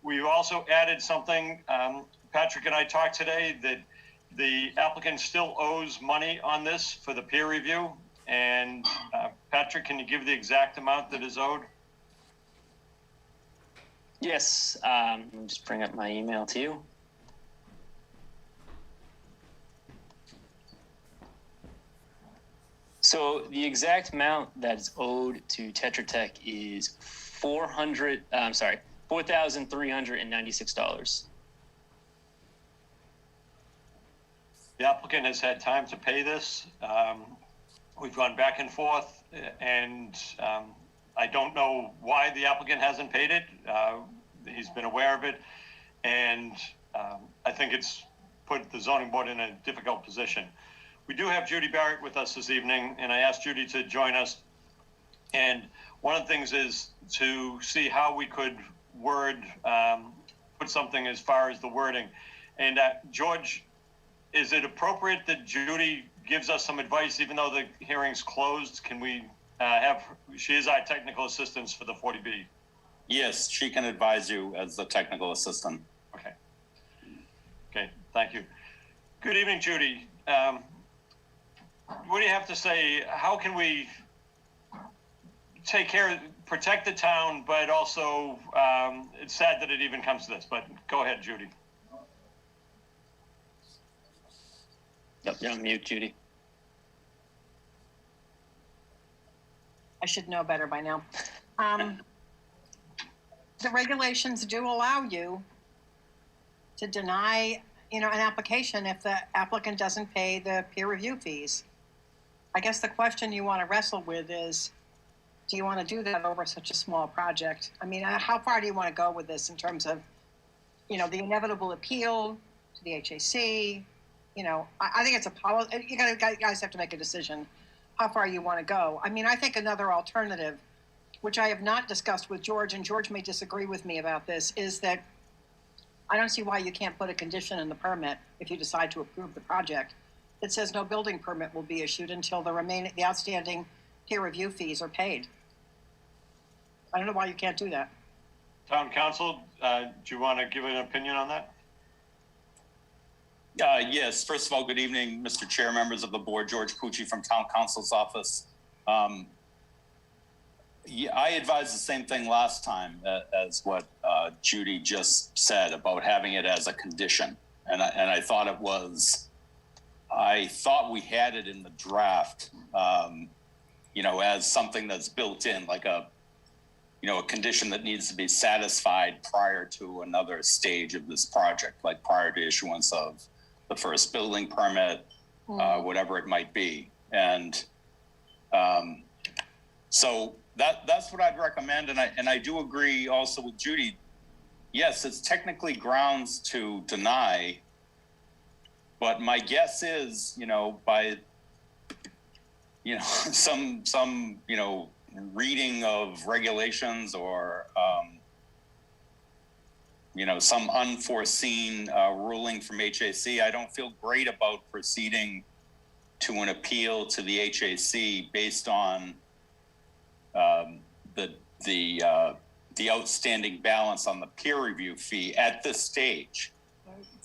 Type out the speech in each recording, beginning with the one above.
We've also added something, Patrick and I talked today, that the applicant still owes money on this for the peer review. And Patrick, can you give the exact amount that is owed? Yes, let me just bring up my email to you. So the exact amount that is owed to Tetra Tech is $4,396. The applicant has had time to pay this. We've gone back and forth, and I don't know why the applicant hasn't paid it. He's been aware of it, and I think it's put the zoning board in a difficult position. We do have Judy Barrett with us this evening, and I asked Judy to join us. And one of the things is to see how we could put something as far as the wording. And George, is it appropriate that Judy gives us some advice, even though the hearing's closed? Can we she is our technical assistant for the 40B. Yes, she can advise you as the technical assistant. Okay. Okay, thank you. Good evening, Judy. What do you have to say? How can we protect the town, but also, it's sad that it even comes to this, but go ahead, Judy. Yep, you're on mute, Judy. I should know better by now. The regulations do allow you to deny, an application if the applicant doesn't pay the peer review fees. I guess the question you want to wrestle with is, do you want to do that over such a small project? I mean, how far do you want to go with this in terms of, the inevitable appeal to the HAC? I think it's a policy. You guys have to make a decision how far you want to go. I mean, I think another alternative, which I have not discussed with George, and George may disagree with me about this, is that I don't see why you can't put a condition in the permit if you decide to approve the project that says no building permit will be issued until the outstanding peer review fees are paid. I don't know why you can't do that. Town council, do you want to give an opinion on that? Yes, first of all, good evening, Mr. Chair, members of the board, George Pucci from Town Council's office. Yeah, I advised the same thing last time as what Judy just said about having it as a condition. And I thought we had it in the draft, as something that's built in, like a condition that needs to be satisfied prior to another stage of this project, like prior to issuance of the first building permit, whatever it might be. And so that's what I'd recommend. And I do agree also with Judy. Yes, it's technically grounds to deny, but my guess is, by, some reading of regulations or, some unforeseen ruling from HAC, I don't feel great about proceeding to an appeal to the HAC based on the outstanding balance on the peer review fee at this stage.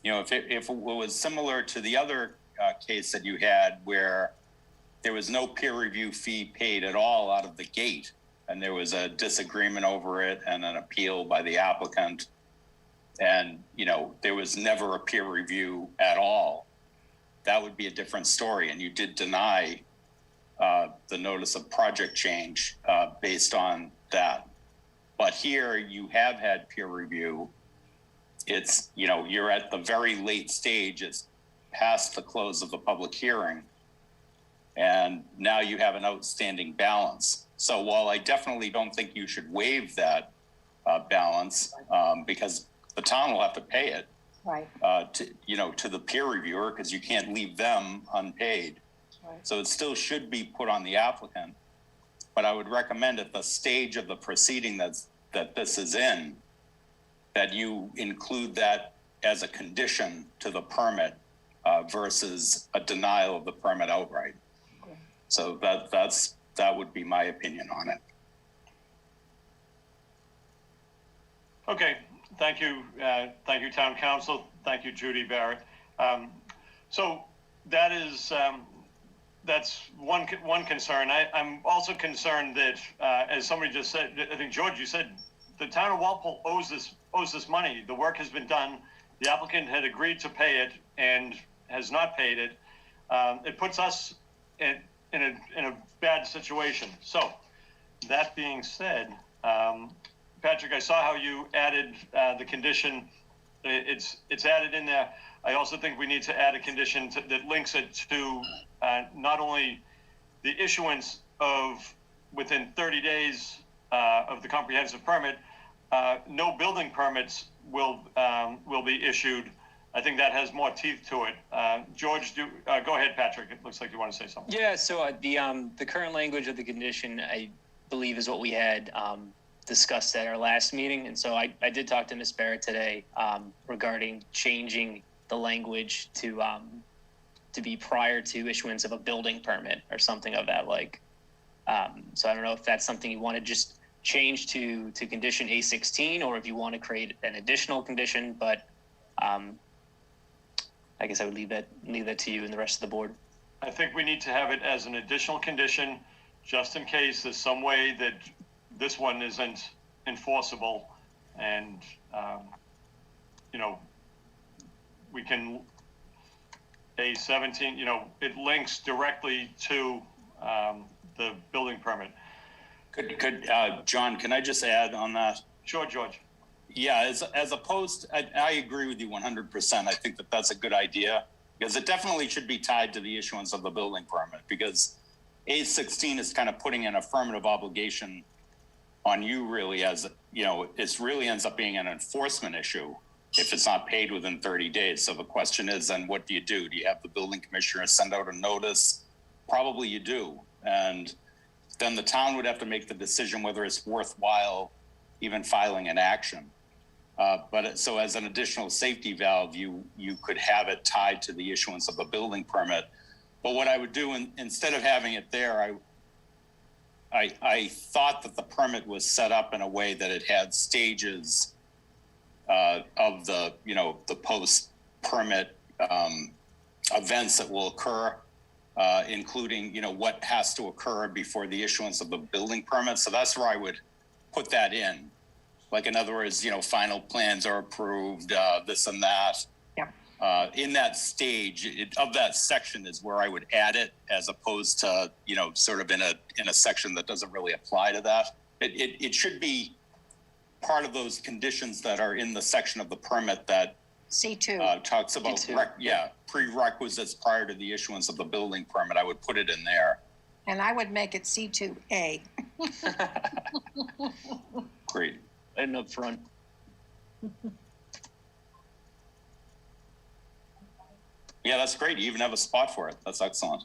If it was similar to the other case that you had where there was no peer review fee paid at all out of the gate, and there was a disagreement over it and an appeal by the applicant, and there was never a peer review at all, that would be a different story. And you did deny the notice of project change based on that. But here you have had peer review. It's, you're at the very late stage. It's past the close of the public hearing. And now you have an outstanding balance. So while I definitely don't think you should waive that balance, because the town will have to pay it, right? To the peer reviewer, because you can't leave them unpaid. Right. So it still should be put on the applicant. But I would recommend at the stage of the proceeding that this is in, that you include that as a condition to the permit versus a denial of the permit outright. Okay. So that would be my opinion on it. Okay, Thank you, Town Council. Thank you, Judy Barrett. So that is that's one concern. I'm also concerned that, as somebody just said, I think George, you said the town of Walpole owes this money. The work has been done. The applicant had agreed to pay it and has not paid it. It puts us in a bad situation. So that being said, Patrick, I saw how you added the condition. It's added in there. I also think we need to add a condition that links it to not only the issuance of within 30 days of the comprehensive permit, no building permits will be issued. I think that has more teeth to it. George, go ahead, Patrick. It looks like you want to say something. Yeah. So the current language of the condition, I believe, is what we had discussed at our last meeting, and so I did talk to Ms. Barrett today regarding changing the language to be prior to issuance of a building permit or something of that like. So I don't know if that's something you want to just change to condition A16, or if you want to create an additional condition, but I guess I would leave that to you and the rest of the board. I think we need to have it as an additional condition, just in case there's some way that this one isn't enforceable, and we can A17. It links directly to the building permit. Could John? Can I just add on that? Sure, George. Yeah, as opposed, I agree with you 100%. I think that's a good idea, because it definitely should be tied to the issuance of the building permit, because A16 is kind of putting an affirmative obligation on you, really, as it really ends up being an enforcement issue if it's not paid within 30 days. So the question is, then what do? Do you have the building commissioner send out a notice? Probably you do. And then the town would have to make the decision whether it's worthwhile even filing an action. So as an additional safety valve, you could have it tied to the issuance of a building permit. But what I would do, instead of having it there, I thought that the permit was set up in a way that it had stages of the post permit events that will occur, including what has to occur before the issuance of the building permit. So that's where I would put that in. Like, in other words, final plans are approved, this and that. Yeah. In that stage of that section is where I would add it, as opposed to, sort of in a section that doesn't really apply to that. It should be part of those conditions that are in the section of the permit that C2 talks about C2. Prerequisites prior to the issuance of the building permit. I would put it in there. And I would make it C2A. Great. And up front. Yeah, that's great. You even have a spot for it. That's excellent.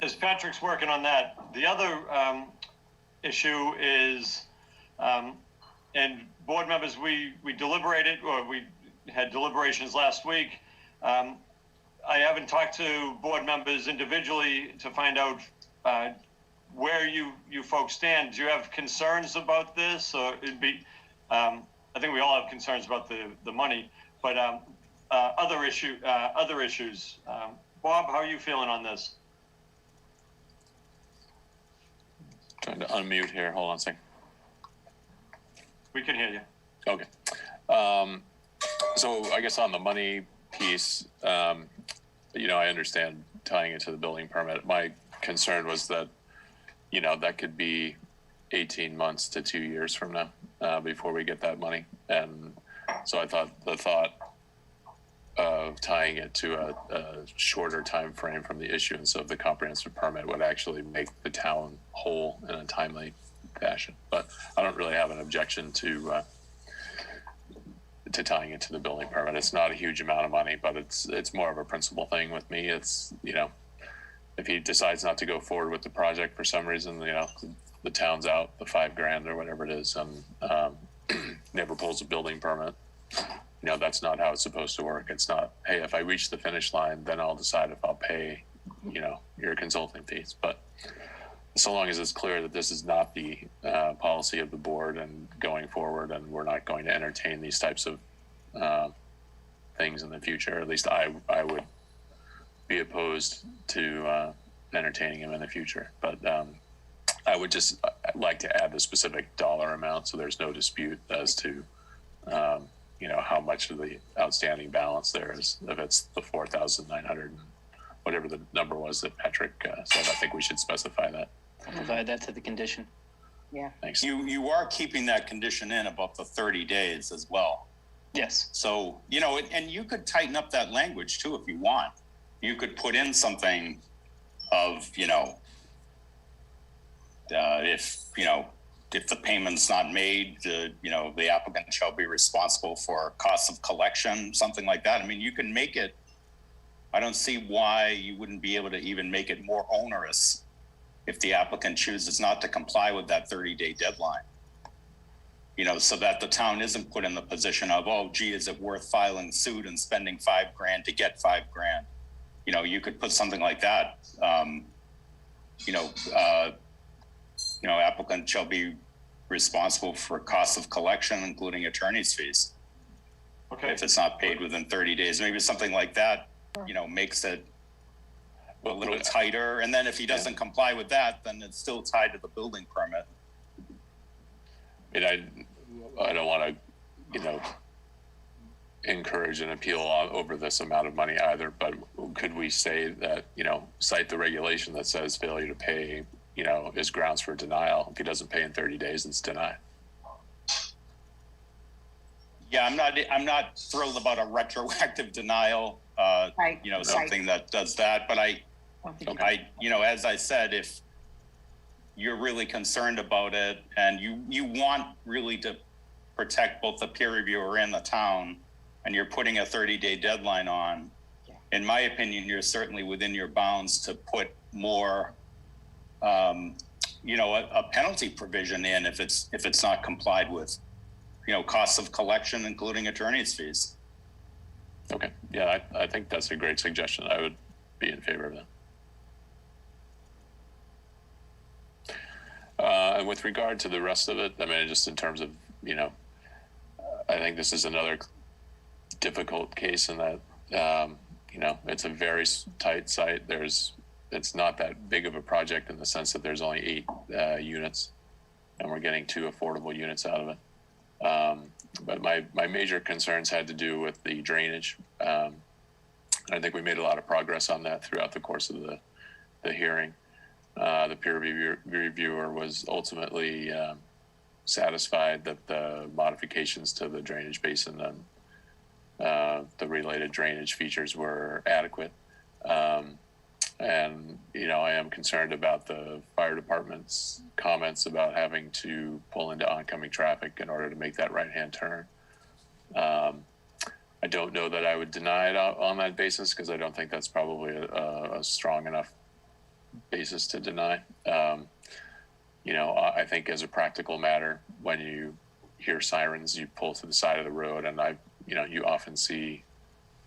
As Patrick's working on that, the other issue is, and board members, we deliberated, or we had deliberations last week. I haven't talked to board members individually to find out where you folks stand. Do you have concerns about this? Or it'd be, I think we all have concerns about the money, but other issues. Bob, how are you feeling on this? Trying to unmute here. Hold on a second. We can hear you. Okay. So I guess on the money piece, I understand tying it to the building permit. My concern was that, that could be 18 months to 2 years from now before we get that money. And so I thought the thought of tying it to a shorter time frame from the issuance of the comprehensive permit would actually make the town whole in a timely fashion. But I don't really have an objection to tying it to the building permit. It's not a huge amount of money, but it's more of a principle thing with me. It's, if he decides not to go forward with the project for some reason, the town's out the $5,000 or whatever it is, and never pulls a building permit, that's not how it's supposed to work. It's not, hey, if I reach the finish line, then I'll decide if I'll pay, your consulting fees. But so long as it's clear that this is not the policy of the board and going forward, and we're not going to entertain these types of things in the future, at least I would be opposed to entertaining them in the future. But I would just like to add the specific dollar amount so there's no dispute as to how much of the outstanding balance there is. If it's the 4,900, whatever the number was that Patrick said, I think we should specify that. I'll provide that to the condition. Yeah. Thanks. You are keeping that condition in about the 30 days as well. Yes. So, and you could tighten up that language too if you want. You could put in something of, if the payment's not made, the applicant shall be responsible for costs of collection, something like that. I mean, you can make it, I don't see why you wouldn't be able to even make it more onerous if the applicant chooses not to comply with that 30-day deadline. So that the town isn't put in the position of, oh, gee, is it worth filing suit and spending $5,000 to get $5,000? You could put something like that. Applicant shall be responsible for costs of collection, including attorney's fees. Okay. If it's not paid within 30 days, maybe something like that, makes it a little tighter. And then if he doesn't comply with that, then it's still tied to the building permit. I mean, I don't want to, encourage an appeal over this amount of money either, but could we say that, cite the regulation that says failure to pay, is grounds for denial? If he doesn't pay in 30 days, it's denied. Yeah, I'm not thrilled about a retroactive denial, Right. something that does that. But as I said, if you're really concerned about it and you want really to protect both the peer reviewer and the town, and you're putting a 30-day deadline on, in my opinion, you're certainly within your bounds to put more, a penalty provision in if it's not complied with, costs of collection, including attorney's fees. Okay. Yeah, I think that's a great suggestion. I would be in favor of that. And with regard to the rest of it, I mean, just in terms of, I think this is another difficult case in that, it's a very tight site. It's not that big of a project in the sense that there's only 8 units, and we're getting 2 affordable units out of it. But my major concerns had to do with the drainage. I think we made a lot of progress on that throughout the course of the hearing. The peer reviewer was ultimately satisfied that the modifications to the drainage basin and the related drainage features were adequate. And, I am concerned about the fire department's comments about having to pull into oncoming traffic in order to make that right-hand turn. I don't know that I would deny it on that basis, because I don't think that's probably a strong enough basis to deny. I think as a practical matter, when you hear sirens, you pull to the side of the road, and you often see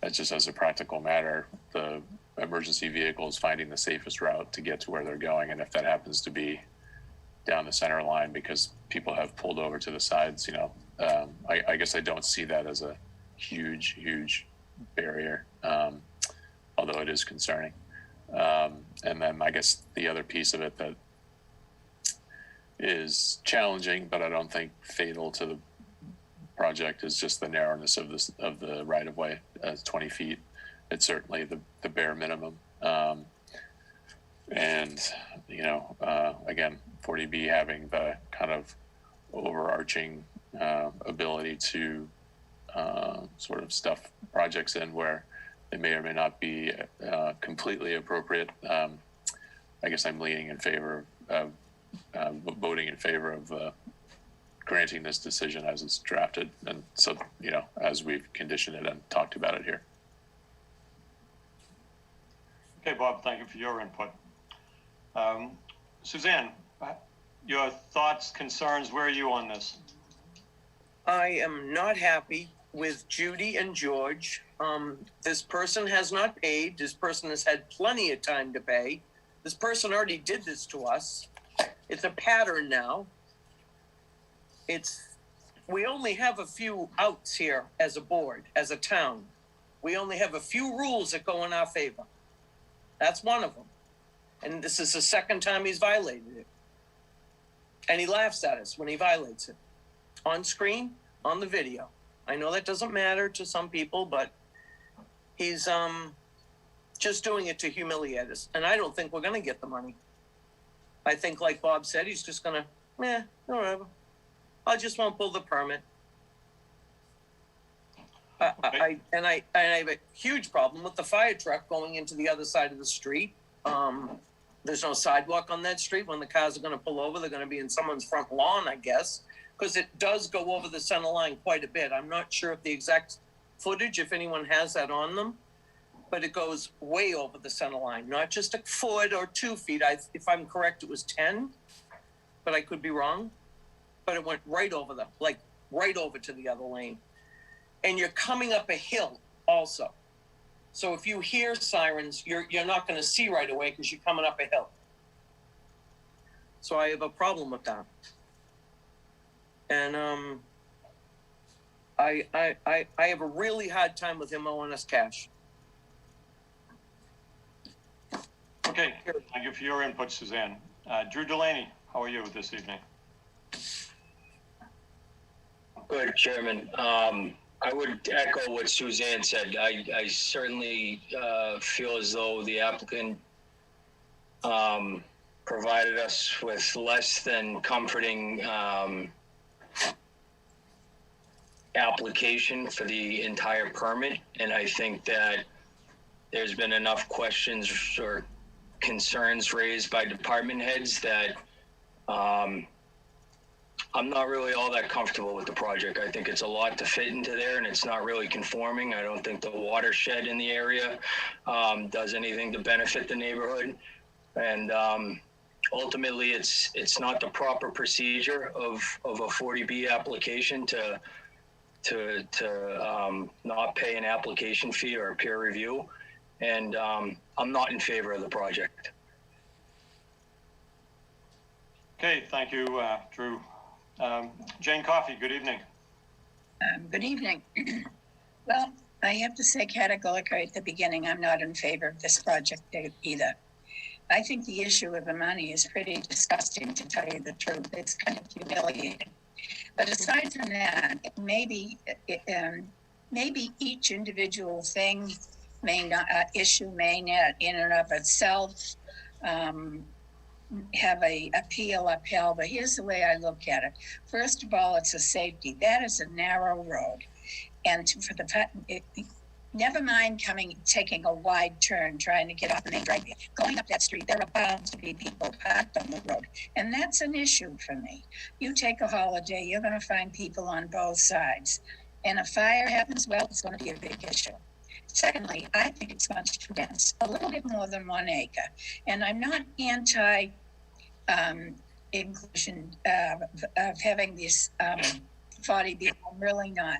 that just as a practical matter, the emergency vehicles finding the safest route to get to where they're going. And if that happens to be down the center line because people have pulled over to the sides, I guess I don't see that as a huge barrier, although it is concerning. And then I guess the other piece of it that is challenging, but I don't think fatal to the project, is just the narrowness of the right of way. 20 feet. It's certainly the bare minimum. And again, 40B having the kind of overarching ability to sort of stuff projects in where they may or may not be completely appropriate. I guess I'm leaning in favor of voting in favor of granting this decision as it's drafted, and so as we've conditioned it and talked about it here. Okay, Bob, thank you for your input. Suzanne, your thoughts, concerns, where are you on this? I am not happy with Judy and George. This person has not paid. This person has had plenty of time to pay. This person already did this to us. It's a pattern now. We only have a few outs here as a board, as a town. We only have a few rules that go in our favor. That's one of them. And this is the second time he's violated it. And he laughs at us when he violates it. On screen, on the video. I know that doesn't matter to some people, but he's just doing it to humiliate us. And I don't think we're going to get the money. I think, like Bob said, he's just going to, whatever. I just won't pull the permit. I have a huge problem with the fire truck going into the other side of the street. There's no sidewalk on that street. When the cars are going to pull over, they're going to be in someone's front lawn, I guess, because it does go over the center line quite a bit. I'm not sure of the exact footage, if anyone has that on them, but it goes way over the center line, not just a foot or 2 feet. If I'm correct, it was 10, but I could be wrong. But it went right over right over to the other lane. And you're coming up a hill also. So if you hear sirens, you're not going to see right away because you're coming up a hill. So I have a problem with that. And I have a really hard time with him owing us cash. Okay, thank you for your input, Suzanne. Drew Delaney, how are you this evening? Good, Chairman. I would echo what Suzanne said. I certainly feel as though the applicant provided us with less than comforting application for the entire permit. And I think that there's been enough questions or concerns raised by department heads that I'm not really all that comfortable with the project. I think it's a lot to fit into there, and it's not really conforming. I don't think the watershed in the area does anything to benefit the neighborhood. And ultimately, it's not the proper procedure of a 40B application to not pay an application fee or a peer review. And I'm not in favor of the project. Okay, thank you, Drew. Jane Coffey, good evening. Good evening. Well, I have to say categorically at the beginning, I'm not in favor of this project either. I think the issue of the money is pretty disgusting, to tell you the truth. It's kind of humiliating. But aside from that, maybe each individual thing issue may not in and of itself have a appeal upheld, but here's the way I look at it. First of all, it's a safety. That is a narrow road, and never mind taking a wide turn, trying to get off the main driveway. Going up that street, there are bound to be people parked on the road, and that's an issue for me. You take a holiday, you're going to find people on both sides, and if fire happens, well, it's going to be a big issue. Secondly, I think it's much too dense, a little bit more than 1 acre. And I'm not anti inclusion of having this 40B, I'm really not.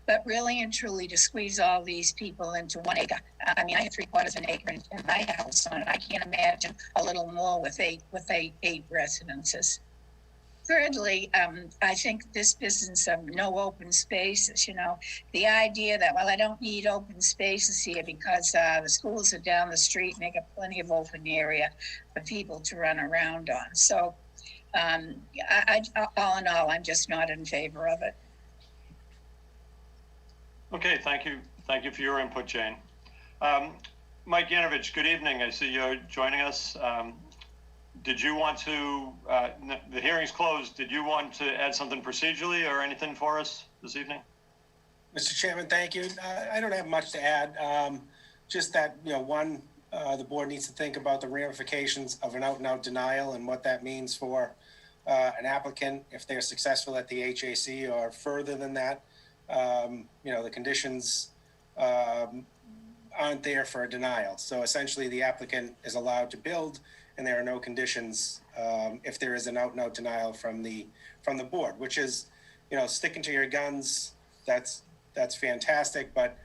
But really and truly, to squeeze all these people into 1 acre. I mean, I have 3/4 of an acre in my house, and I can't imagine a little more with eight residences. Thirdly, I think this business of no open spaces, the idea that, well, I don't need open spaces here because the schools are down the street and they got plenty of open area for people to run around on. So all in all, I'm just not in favor of it. Okay, thank you. Thank you for your input, Jane. Mike Yanovich, good evening. I see you're joining us. Did you want to, the hearing's closed, did you want to add something procedurally or anything for us this evening? Mr. Chairman, thank you. I don't have much to add. Just that, the board needs to think about the ramifications of an out-and-out denial and what that means for an applicant if they're successful at the HAC or further than that. The conditions aren't there for a denial. So essentially the applicant is allowed to build and there are no conditions if there is an out-and-out denial from the board, which is, sticking to your guns. That's that's fantastic, but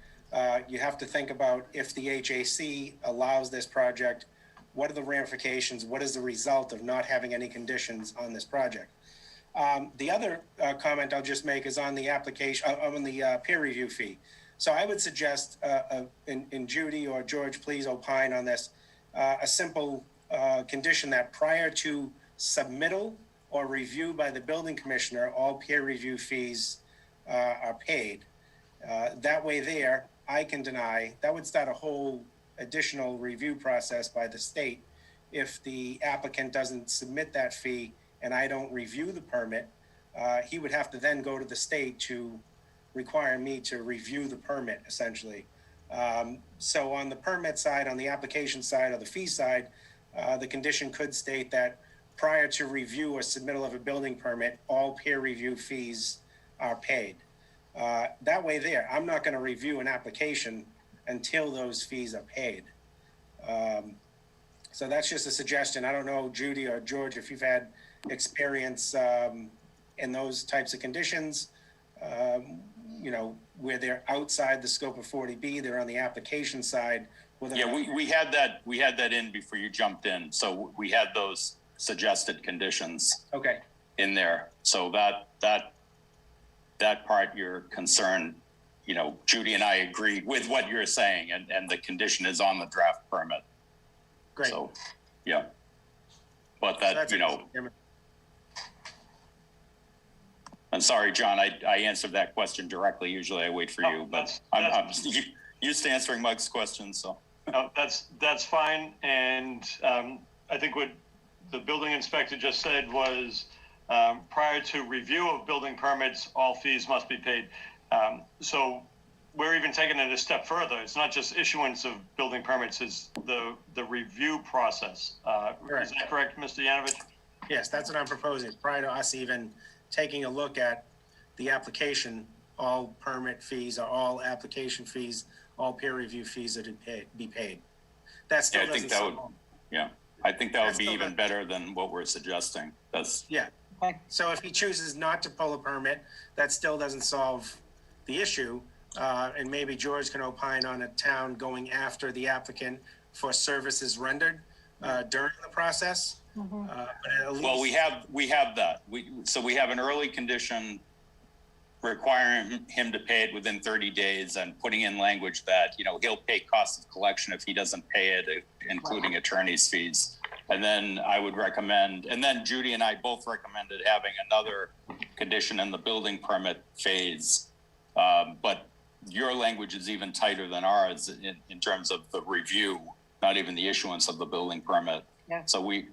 you have to think about if the HAC allows this project, what are the ramifications? What is the result of not having any conditions on this project? The other comment I'll just make is on the application, on the peer review fee. So I would suggest, and Judy or George, please opine on this, a simple condition that prior to submittal or review by the building commissioner, all peer review fees are paid. That way there, I can deny, that would start a whole additional review process by the state. If the applicant doesn't submit that fee and I don't review the permit, he would have to then go to the state to require me to review the permit, essentially. So on the permit side, on the application side, or the fee side, the condition could state that prior to review or submittal of a building permit, all peer review fees are paid. That way there, I'm not gonna review an application until those fees are paid. So that's just a suggestion. I don't know, Judy or George, if you've had experience in those types of conditions, you know, where they're outside the scope of 40B, they're on the application side. Yeah, we had that in before you jumped in. So we had those suggested conditions Okay. in there. So that part, you're concerned, you know, Judy and I agreed with what you're saying, and the condition is on the draft permit. Great. So, yeah. But So that, that's you know, I'm sorry, John, I answered that question directly. Usually I wait for No, you, but that's- I'm used to answering Mike's questions, so. No, that's fine, and I think what the building inspector just said was prior to review of building permits, all fees must be paid. So we're even taking it a step further. It's not just issuance of building permits, it's the review process. Is that correct, Mr. Yanovich? Yes, that's what I'm proposing. Prior to us even taking a look at the application, all permit fees or all application fees, all peer review fees are to be paid. That still Yeah, I think doesn't that would, solve. yeah, I think that would That's be still even not- better than what we're suggesting. That's, Yeah. Okay. So if he chooses not to pull a permit, that still doesn't solve the issue. And maybe George can opine on a town going after the applicant for services rendered during the process. But at least, well, we have that. So we have an early condition requiring him to pay it within 30 days and putting in language that, you know, he'll pay cost of collection if he doesn't pay it, including attorney's fees. And then I would recommend, and then Judy and I both recommended having another condition in the building permit phase. But your language is even tighter than ours in terms of the review, not even the issuance of the building permit. Yeah. So we're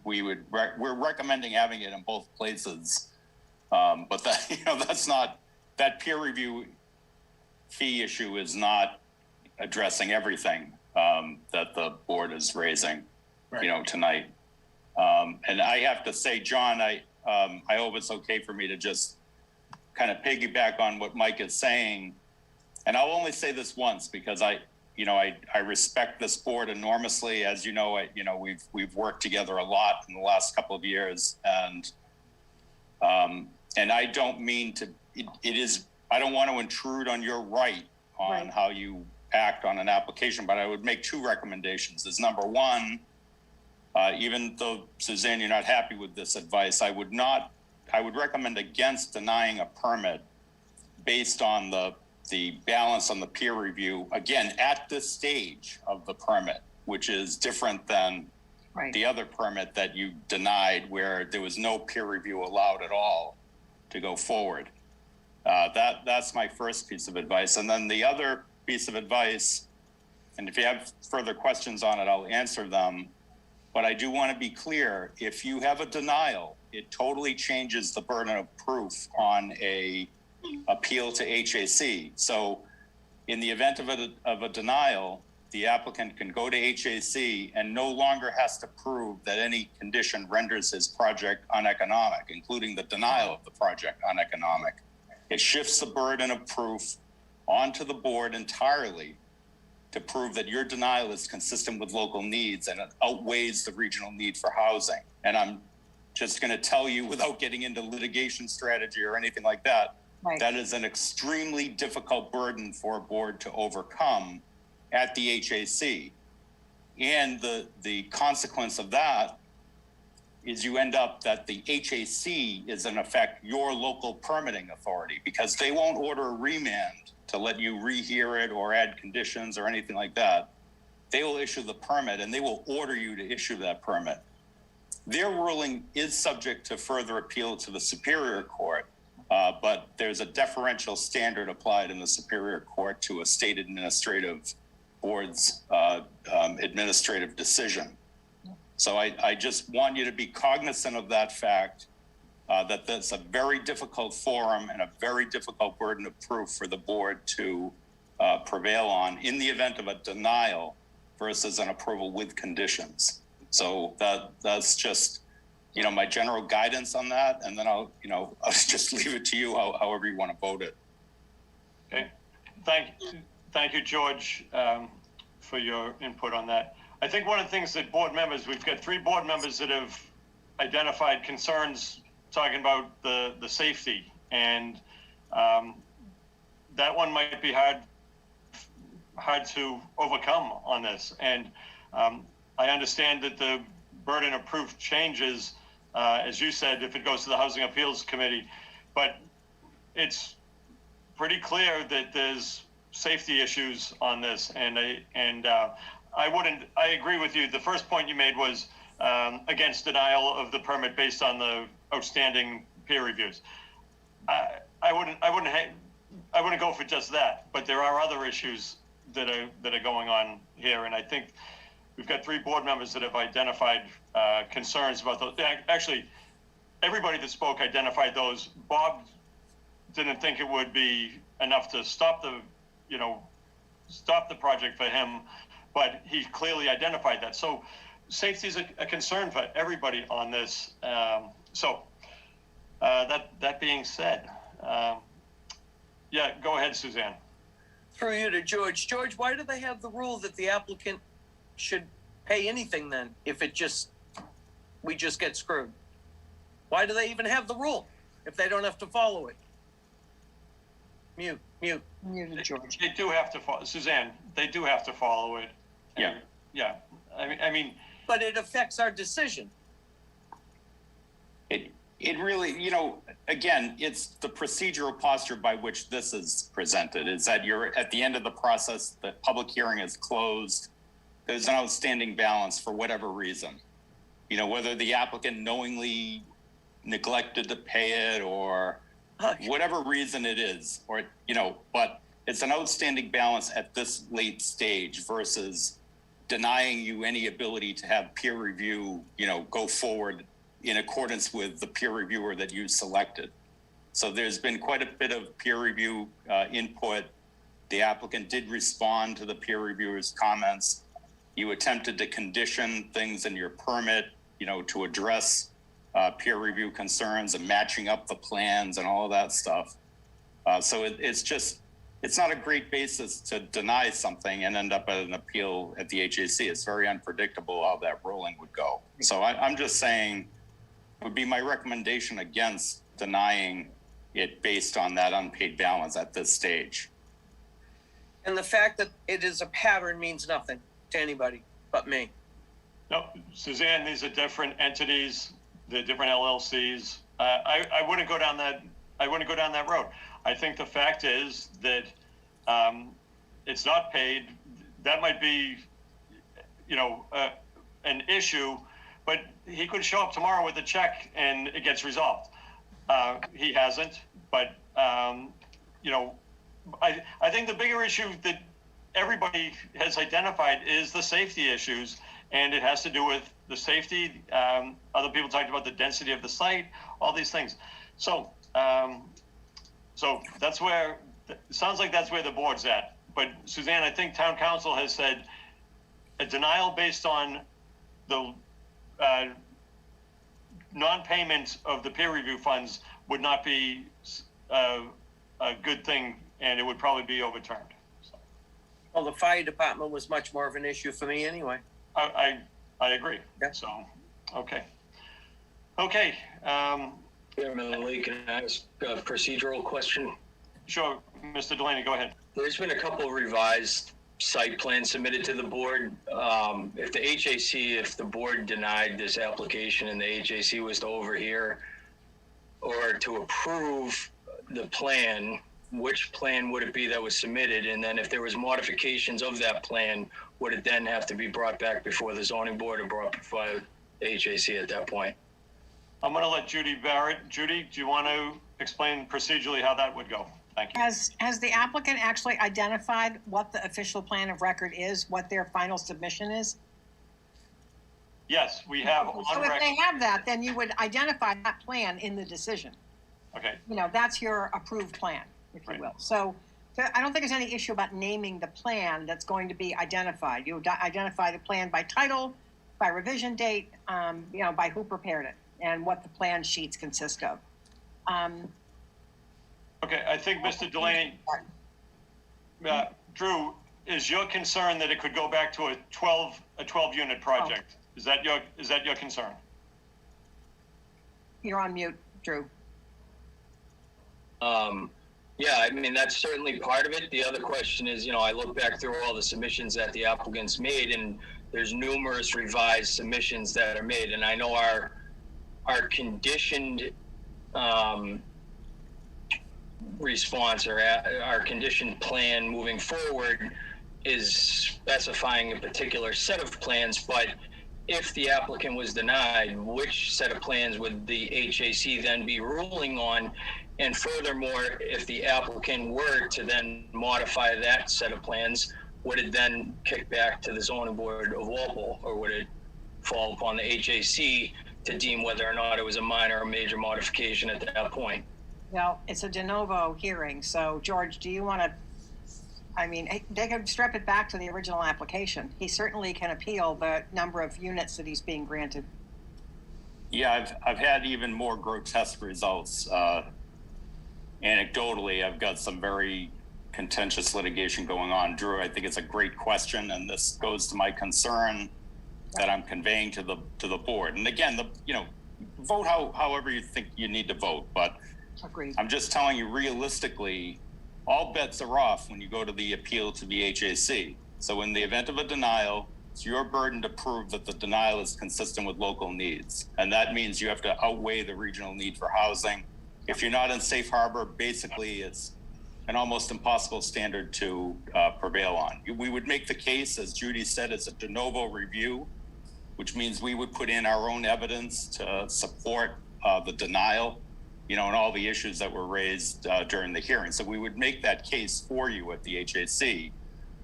recommending having it in both places. But that, you know, that's not, that peer review fee issue is not addressing everything that the board is raising, you know, tonight. And I have to say, John, I hope it's okay for me to just kind of piggyback on what Mike is saying. And I'll only say this once because I respect this board enormously. As you know, we've worked together a lot in the last couple of years, and I don't mean to. I don't want to intrude on your right on how you act on an application, but I would make two recommendations. Is number one, even though Suzanne, you're not happy with this advice, I would recommend against denying a permit based on the balance on the peer review, again, at this stage of the permit, which is different than the other permit that you denied where there was no peer review allowed at all to go forward. That's my first piece of advice. And then the other piece of advice, and if you have further questions on it, I'll answer them. But I do want to be clear, if you have a denial, it totally changes the burden of proof on a appeal to HAC. So in the event of a denial, the applicant can go to HAC and no longer has to prove that any condition renders his project uneconomic, including the denial of the project uneconomic. It shifts the burden of proof onto the board entirely to prove that your denial is consistent with local needs and it outweighs the regional need for housing. And I'm just going to tell you, without getting into litigation strategy or anything like that, Right. That is an extremely difficult burden for a board to overcome at the HAC. And the consequence of that is you end up that the HAC is in effect your local permitting authority, because they won't order a remand to let you rehear it or add conditions or anything like that. They will issue the permit and they will order you to issue that permit. Their ruling is subject to further appeal to the Superior Court, but there's a deferential standard applied in the Superior Court to a state administrative board's administrative decision. So I just want you to be cognizant of that fact, that that's a very difficult forum and a very difficult burden of proof for the board to prevail on in the event of a denial versus an approval with conditions. So that's just, my general guidance on that. And then I'll just leave it to you however you want to vote it. Okay. Thank you, George, for your input on that. I think one of the things that we've got 3 board members that have identified concerns talking about the safety, and that one might be hard to overcome on this. And I understand that the burden of proof changes, as you said, if it goes to the Housing Appeals Committee, but it's pretty clear that there's safety issues on this, and I agree with you. The first point you made was against denial of the permit based on the outstanding peer reviews. I wouldn't go for just that, but there are other issues that are going on here, and I think we've got 3 board members that have identified concerns about those. Actually, everybody that spoke identified those. Bob didn't think it would be enough to stop the project for him, but he clearly identified that. So safety is a concern for everybody on this. That being said, go ahead, Suzanne. Through you to George. George, why do they have the rule that the applicant should pay anything then if we just get screwed? Why do they even have the rule if they don't have to follow it? Mute. Muted, George. They do have to follow, Suzanne. They do have to follow it. Yeah. Yeah. I mean. But it affects our decision. It really, again, it's the procedural posture by which this is presented, is that you're at the end of the process, the public hearing is closed, there's an outstanding balance for whatever reason. Whether the applicant knowingly neglected to pay it or whatever reason it is, but it's an outstanding balance at this late stage versus denying you any ability to have peer review, go forward in accordance with the peer reviewer that you selected. So there's been quite a bit of peer review input. The applicant did respond to the peer reviewer's comments. You attempted to condition things in your permit, to address peer review concerns and matching up the plans and all of that stuff. So it's not a great basis to deny something and end up at an appeal at the HAC. It's very unpredictable how that ruling would go. So I'm just saying, would be my recommendation against denying it based on that unpaid balance at this stage. And the fact that it is a pattern means nothing to anybody but me. No, Suzanne, these are different entities. They're different LLCs. I wouldn't go down that. I wouldn't go down that road. I think the fact is that it's not paid. That might be, an issue, but he could show up tomorrow with a check and it gets resolved. He hasn't, but I think the bigger issue that everybody has identified is the safety issues, and it has to do with the safety. Other people talked about the density of the site, all these things. So that's where, it sounds like that's where the board's at. But Suzanne, I think town council has said a denial based on the non-payment of the peer review funds would not be a good thing, and it would probably be overturned. So. Well, the fire department was much more of an issue for me anyway. I agree. Yeah. So, okay. Chairman Lee, can I ask a procedural question? Sure, Mr. Delaney, go ahead. There's been a couple revised site plans submitted to the board. If the board denied this application and the HAC was to overhear or to approve the plan, which plan would it be that was submitted? And then if there was modifications of that plan, would it then have to be brought back before the zoning board or brought before the HAC at that point? I'm going to let Judy Barrett. Judy, do you want to explain procedurally how that would go? Thank you. Has the applicant actually identified what the official plan of record is, what their final submission is? Yes, we have So on if record. they have that, then you would identify that plan in the decision. Okay, You know, that's your approved plan, if you Right. will. So I don't think there's any issue about naming the plan that's going to be identified. You identify the plan by title, by revision date, by who prepared it, and what the plan sheets consist of. okay, I think Mr. Delaney, Drew, is your concern that it could go back to a 12 unit project? Is that your concern? You're on mute, Drew. Yeah, I mean, that's certainly part of it. The other question is, I look back through all the submissions that the applicants made, and there's numerous revised submissions that are made. And I know our conditioned response or our conditioned plan moving forward is specifying a particular set of plans, but if the applicant was denied, which set of plans would the HAC then be ruling on? And furthermore, if the applicant were to then modify that set of plans, would it then kick back to the zoning board of Walpole, or would it fall upon the HAC to deem whether or not it was a minor or major modification at that point? Well, it's a de novo hearing, so George, do you want to, they could strip it back to the original application. He certainly can appeal the number of units that he's being granted. Yeah, I've had even more grotesque results. Anecdotally, I've got some very contentious litigation going on. Drew, I think it's a great question, and this goes to my concern that I'm conveying to the board. And again, vote however you think you need to vote, but Agreed. I'm just telling you realistically, all bets are off when you go to the appeal to the HAC. So in the event of a denial, it's your burden to prove that the denial is consistent with local needs. And that means you have to outweigh the regional need for housing. If you're not in safe harbor, basically it's an almost impossible standard to prevail on. We would make the case, as Judy said, it's a de novo review, which means we would put in our own evidence to support the denial, and all the issues that were raised during the hearing. So we would make that case for you at the HAC,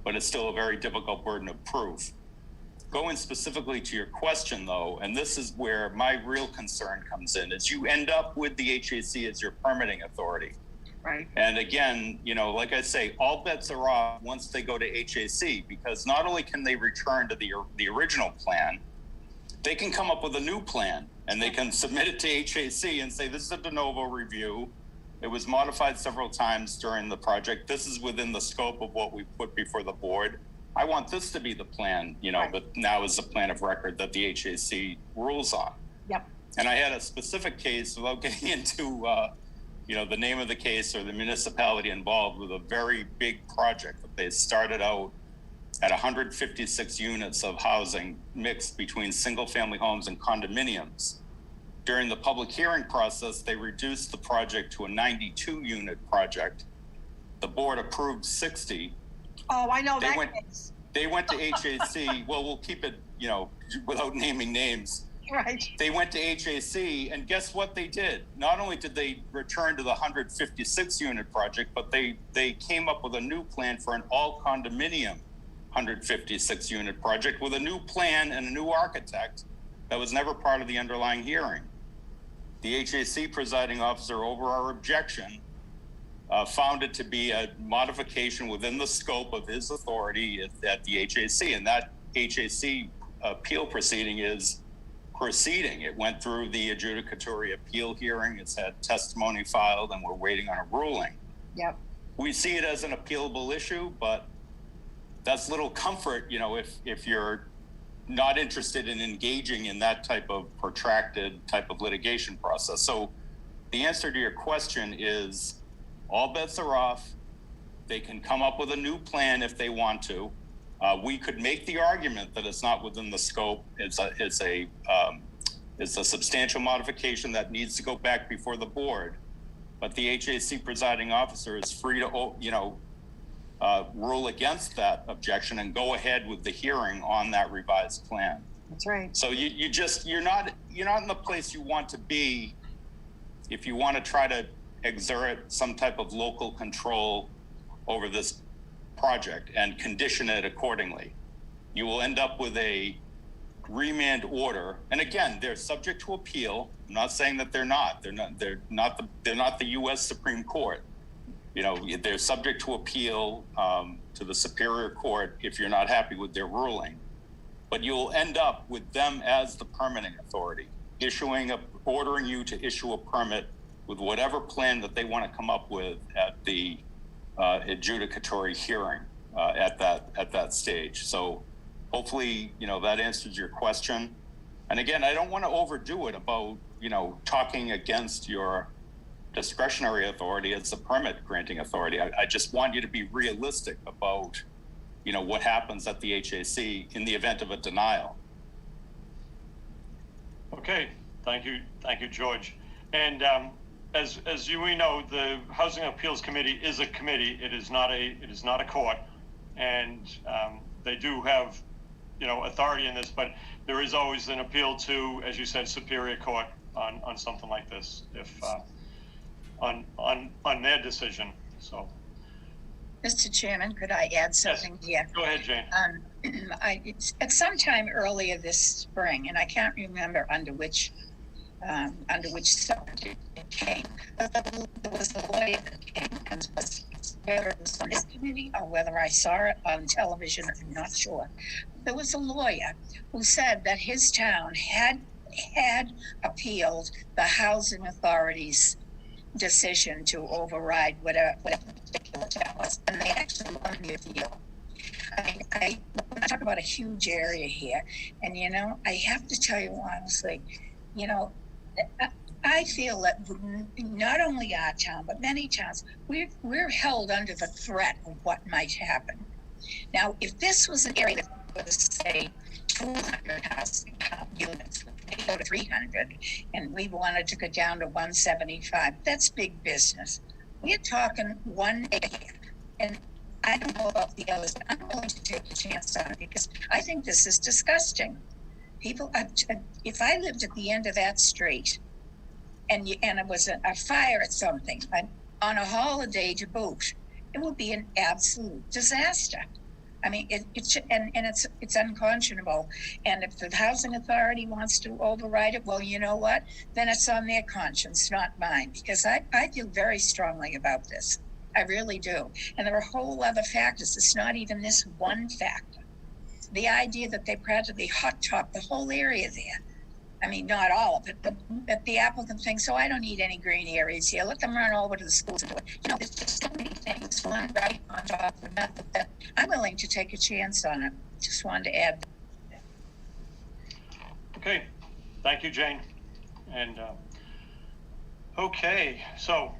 but it's still a very difficult burden of proof. Going specifically to your question, though, and this is where my real concern comes in, is you end up with the HAC as your permitting authority. Right. And again, like I say, all bets are off once they go to HAC, because not only can they return to the original plan, they can come up with a new plan and they can submit it to HAC and say, this is a de novo review. It was modified several times during the project. This is within the scope of what we put before the board. I want this to be the plan, Right. but now is the plan of record that the HAC rules on. Yep. And I had a specific case, without getting into, the name of the case or the municipality involved, with a very big project that they started out at 156 units of housing mixed between single-family homes and condominiums. During the public hearing process, they reduced the project to a 92-unit project. The board approved 60. Oh, I know They that went- case. They went to HAC. Well, we'll keep it, without naming names. Right. They went to HAC, and guess what they did? Not only did they return to the 156 unit project, but they came up with a new plan for an all condominium 156 unit project with a new plan and a new architect that was never part of the underlying hearing. The HAC presiding officer, over our objection, found it to be a modification within the scope of his authority at the HAC, and that HAC appeal proceeding is proceeding. It went through the adjudicatory appeal hearing. It's had testimony filed, and we're waiting on a ruling. Yep. We see it as an appealable issue, but that's little comfort, if you're not interested in engaging in that type of protracted type of litigation process. So the answer to your question is all bets are off. They can come up with a new plan if they want to. We could make the argument that it's not within the scope. It's a substantial modification that needs to go back before the board. But the HAC presiding officer is free to, rule against that objection and go ahead with the hearing on that revised plan. That's right. So you're not in the place you want to be if you want to try to exert some type of local control over this project and condition it accordingly. You will end up with a remand order, and again, they're subject to appeal. I'm not saying that they're not. They're not the U.S. Supreme Court. They're subject to appeal to the Superior Court if you're not happy with their ruling. But you'll end up with them as the permitting authority, ordering you to issue a permit with whatever plan that they want to come up with at the adjudicatory hearing at that stage. So hopefully, that answers your question. And again, I don't want to overdo it about, talking against your discretionary authority as the permit granting authority. I just want you to be realistic about, what happens at the HAC in the event of a denial. Okay, thank you, George. And as we know, the Housing Appeals Committee is a committee. It is not a court, and they do have, authority in this. But there is always an appeal to, as you said, Superior Court on something like this, if on their decision. So, Mr. Chairman, could I add something here? Go ahead, Jane. At some time earlier this spring, and I can't remember under which subject it came, but there was a lawyer that came and was, whether it was on this committee or whether I saw it on television, I'm not sure. There was a lawyer who said that his town had appealed the housing authority's decision to override whatever particular town was, and they actually won the appeal. I talk about a huge area here, and I have to tell you honestly, I feel that not only our town but many towns, we're held under the threat of what might happen. Now, if this was an area that was, say, 200 housing units, we go to 300, and we wanted to go down to 175. That's big business. We're talking one area, and I don't know about the others, but I'm willing to take a chance on it because I think this is disgusting. People, if I lived at the end of that street, and it was a fire at something, on a holiday to boot, it would be an absolute disaster. I mean, it's unconscionable. And if the housing authority wants to override it, well, you know what? Then it's on their conscience, not mine, because I feel very strongly about this. I really do. And there are whole other factors. It's not even this one factor. The idea that they practically hot top the whole area there. I mean, not all of it, but the applicant thinks, so I don't need any green areas here. Let them run over to the schools and do it. There's just so many things one right on top of another that I'm willing to take a chance on it. Just wanted to add. Okay, thank you, Jane. And okay, so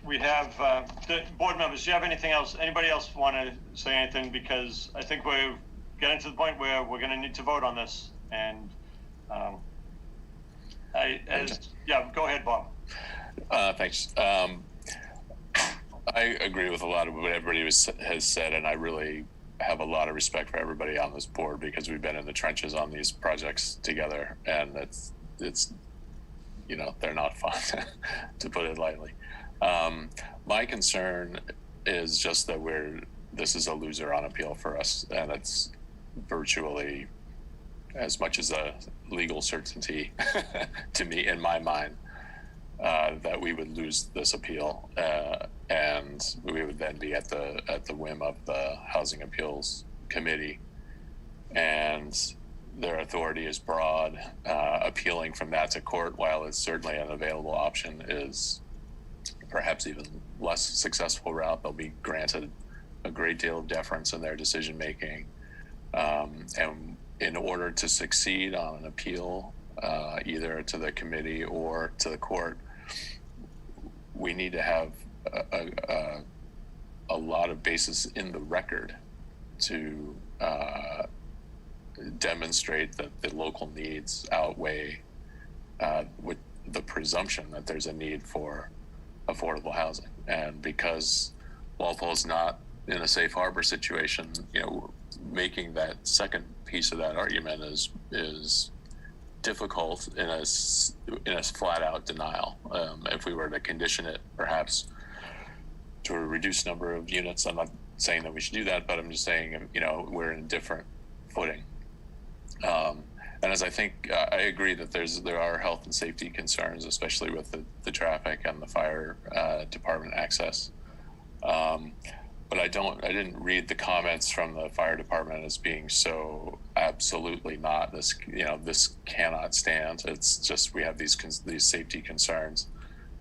we have the board members. Do you have anything else? Anybody else want to say anything? Because I think we're getting to the point where we're going to need to vote on this. And go ahead, Bob. Thanks. I agree with a lot of what everybody has said, and I really have a lot of respect for everybody on this board because we've been in the trenches on these projects together, and it's they're not fun, to put it lightly. My concern is just that this is a loser on appeal for us, and it's virtually as much as a legal certainty to me, in my mind, that we would lose this appeal, and we would then be at the whim of the Housing Appeals Committee, and their authority is broad. Appealing from that to court, while it's certainly an available option, is perhaps even less successful route. They'll be granted a great deal of deference in their decision making, and in order to succeed on an appeal, either to the committee or to the court, we need to have a lot of basis in the record to demonstrate that the local needs outweigh with the presumption that there's a need for affordable housing. And because Walpole is not in a safe harbor situation, making that second piece of that argument is difficult in a flat out denial. If we were to condition it perhaps to a reduced number of units, I'm not saying that we should do that, but I'm just saying, we're in a different footing. And as I think, I agree that there are health and safety concerns, especially with the traffic and the fire department access. But I didn't read the comments from the fire department as being so absolutely not this cannot stand. It's just, we have these safety concerns.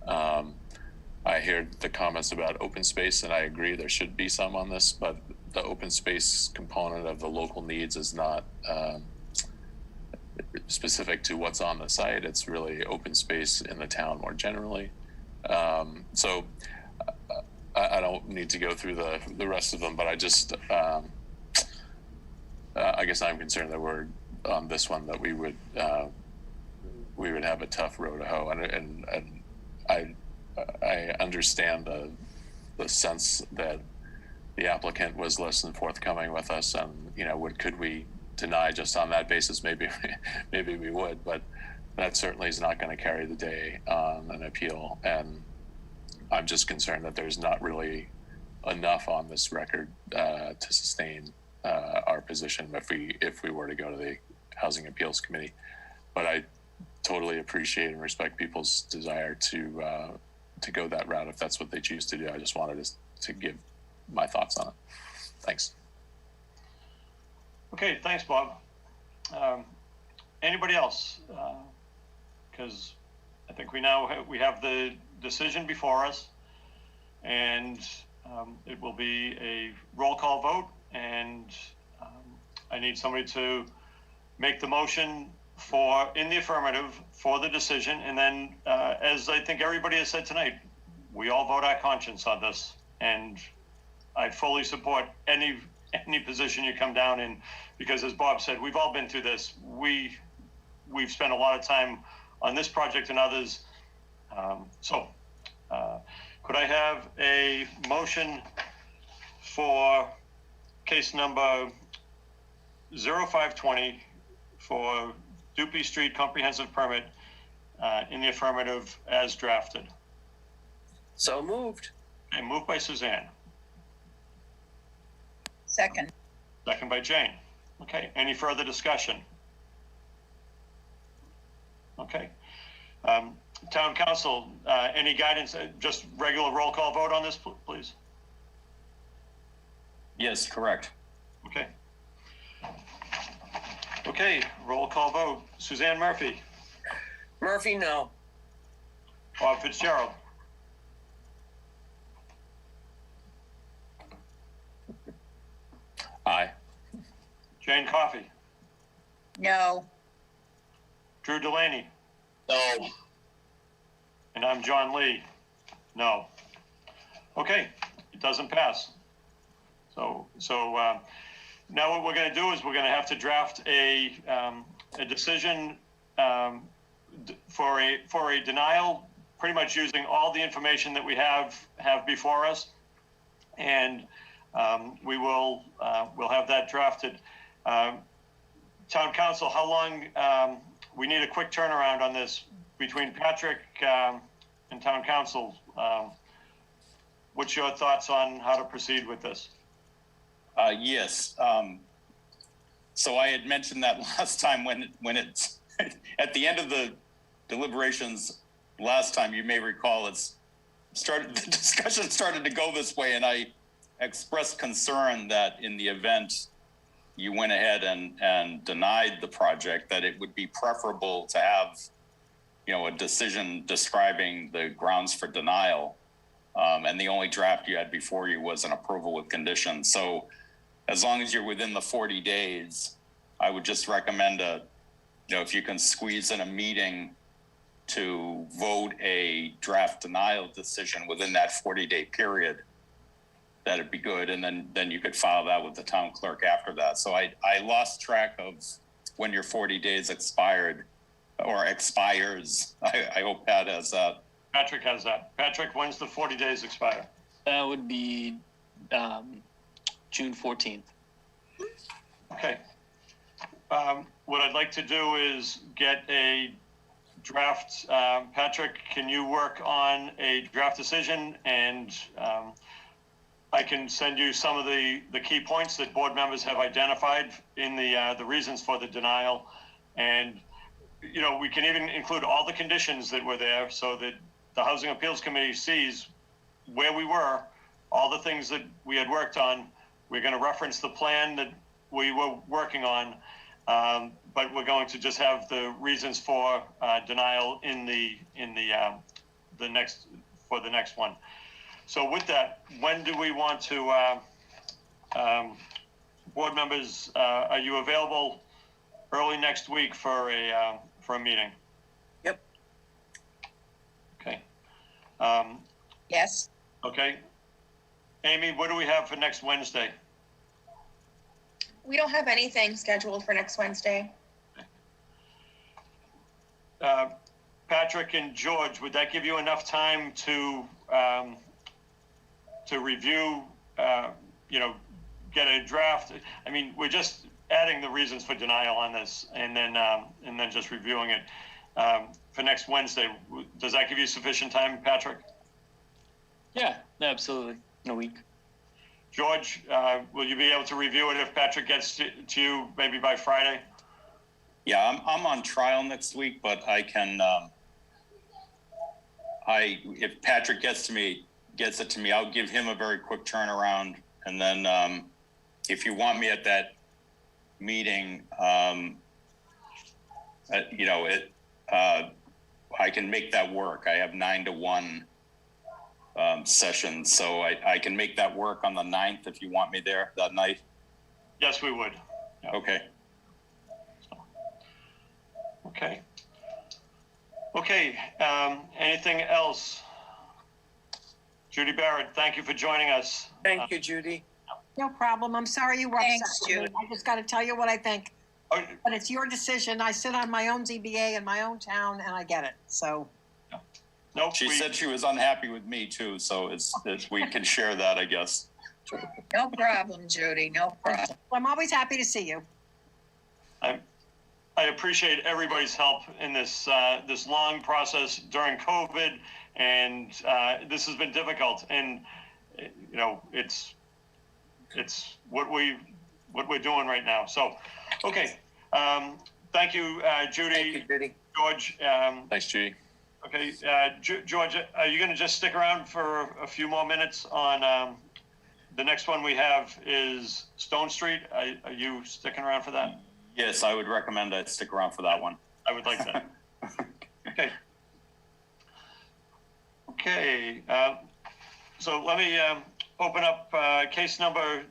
I hear the comments about open space, and I agree there should be some on this, but the open space component of the local needs is not specific to what's on the site. It's really open space in the town more generally. So I don't need to go through the rest of them, but I just I guess I'm concerned that we're on this one, that we would have a tough row to hoe, and I understand the sense that the applicant was less than forthcoming with us, and could we deny just on that basis? Maybe we would, but that certainly is not going to carry the day on an appeal. And I'm just concerned that there's not really enough on this record to sustain our position if we were to go to the Housing Appeals Committee. But I totally appreciate and respect people's desire to go that route if that's what they choose to do. I just wanted to give my thoughts on it. Thanks. Okay, thanks, Bob. Anybody else? Because I think we have the decision before us, and it will be a roll call vote, and I need somebody to make the motion in the affirmative for the decision, and then as I think everybody has said tonight, we all vote our conscience on this, and I fully support any position you come down in, because as Bob said, we've all been through this. We've spent a lot of time on this project and others. Could I have a motion for case number 0520 for Dupuy Street Comprehensive Permit in the affirmative as drafted? So moved. Okay, moved by Suzanne. Second. Second by Jane. Okay, any further discussion? Okay. Town Council, any guidance? Just regular roll call vote on this, please. Yes, correct. Okay. Okay, roll call vote. Suzanne Murphy. Murphy, no. Bob Fitzgerald. Aye. Jane Coffey. No. Drew Delaney. No. And I'm John Lee. No. Okay, it doesn't pass. So now what we're going to do is we're going to have to draft a decision for a denial, pretty much using all the information that we have before us, and we'll have that drafted. Town Council, how long? We need a quick turnaround on this between Patrick and Town Council. What's your thoughts on how to proceed with this? Yes. So I had mentioned that last time when it's at the end of the deliberations last time, you may recall, the discussion started to go this way, and I expressed concern that in the event you went ahead and denied the project, that it would be preferable to have, a decision describing the grounds for denial. And the only draft you had before you was an approval with conditions. So as long as you're within the 40 days, I would just recommend if you can squeeze in a meeting to vote a draft denial decision within that 40-day period, that'd be good. And then you could file that with the town clerk after that. So I lost track of when your 40 days expired or expires. I hope Pat has that. Patrick has that. Patrick, when's the 40 days expire? That would be June 14th. Okay. What I'd like to do is get a draft. Patrick, can you work on a draft decision, and I can send you some of the key points that board members have identified in the reasons for the denial. And, you know, we can even include all the conditions that were there so that the Housing Appeals Committee sees where we were, all the things that we had worked on. We're going to reference the plan that we were working on, but we're going to just have the reasons for denial in the next one. So with that, when do we want to, board members, are you available early next week for a meeting? Yep. Okay. Yes, Okay. Amy, what do we have for next Wednesday? We don't have anything scheduled for next Wednesday. Patrick and George, would that give you enough time to review, you know, get a draft? I mean, we're just adding the reasons for denial on this, and then just reviewing it for next Wednesday. Does that give you sufficient time, Patrick? Yeah, absolutely. In a week. George, will you be able to review it if Patrick gets to you maybe by Friday? Yeah, I'm on trial next week, but I can, if Patrick gets it to me, I'll give him a very quick turnaround. And then, if you want me at that meeting, you know, I can make that work. I have 9 to 1 sessions, so I can make that work on the 9th if you want me there that night. Yes, we would. Yeah. Okay. Okay. Okay. Anything else? Judy Barrett, thank you for joining us. Thank you, Judy. No problem. I'm sorry you were upset Thanks, with me. Jude. I just got to tell you what I think. Oh, But it's your decision. I sit on my own ZBA in my own town, and I get it. So, no, She said she was unhappy with me too, so it's we can share that, I guess. no problem, Judy, no problem. I'm always happy to see you. I appreciate everybody's help in this this long process during COVID, and this has been difficult. And you know, it's what we're doing right now. So, okay, thank you, Judy. Thank you, Judy. George. Thanks, Judy. Okay, George, are you going to just stick around for a few more minutes on the next one we have is Stone Street? Are you sticking around for that? Yes, I would recommend I stick around for that one. I would like that. Okay. Okay, so let me open up case number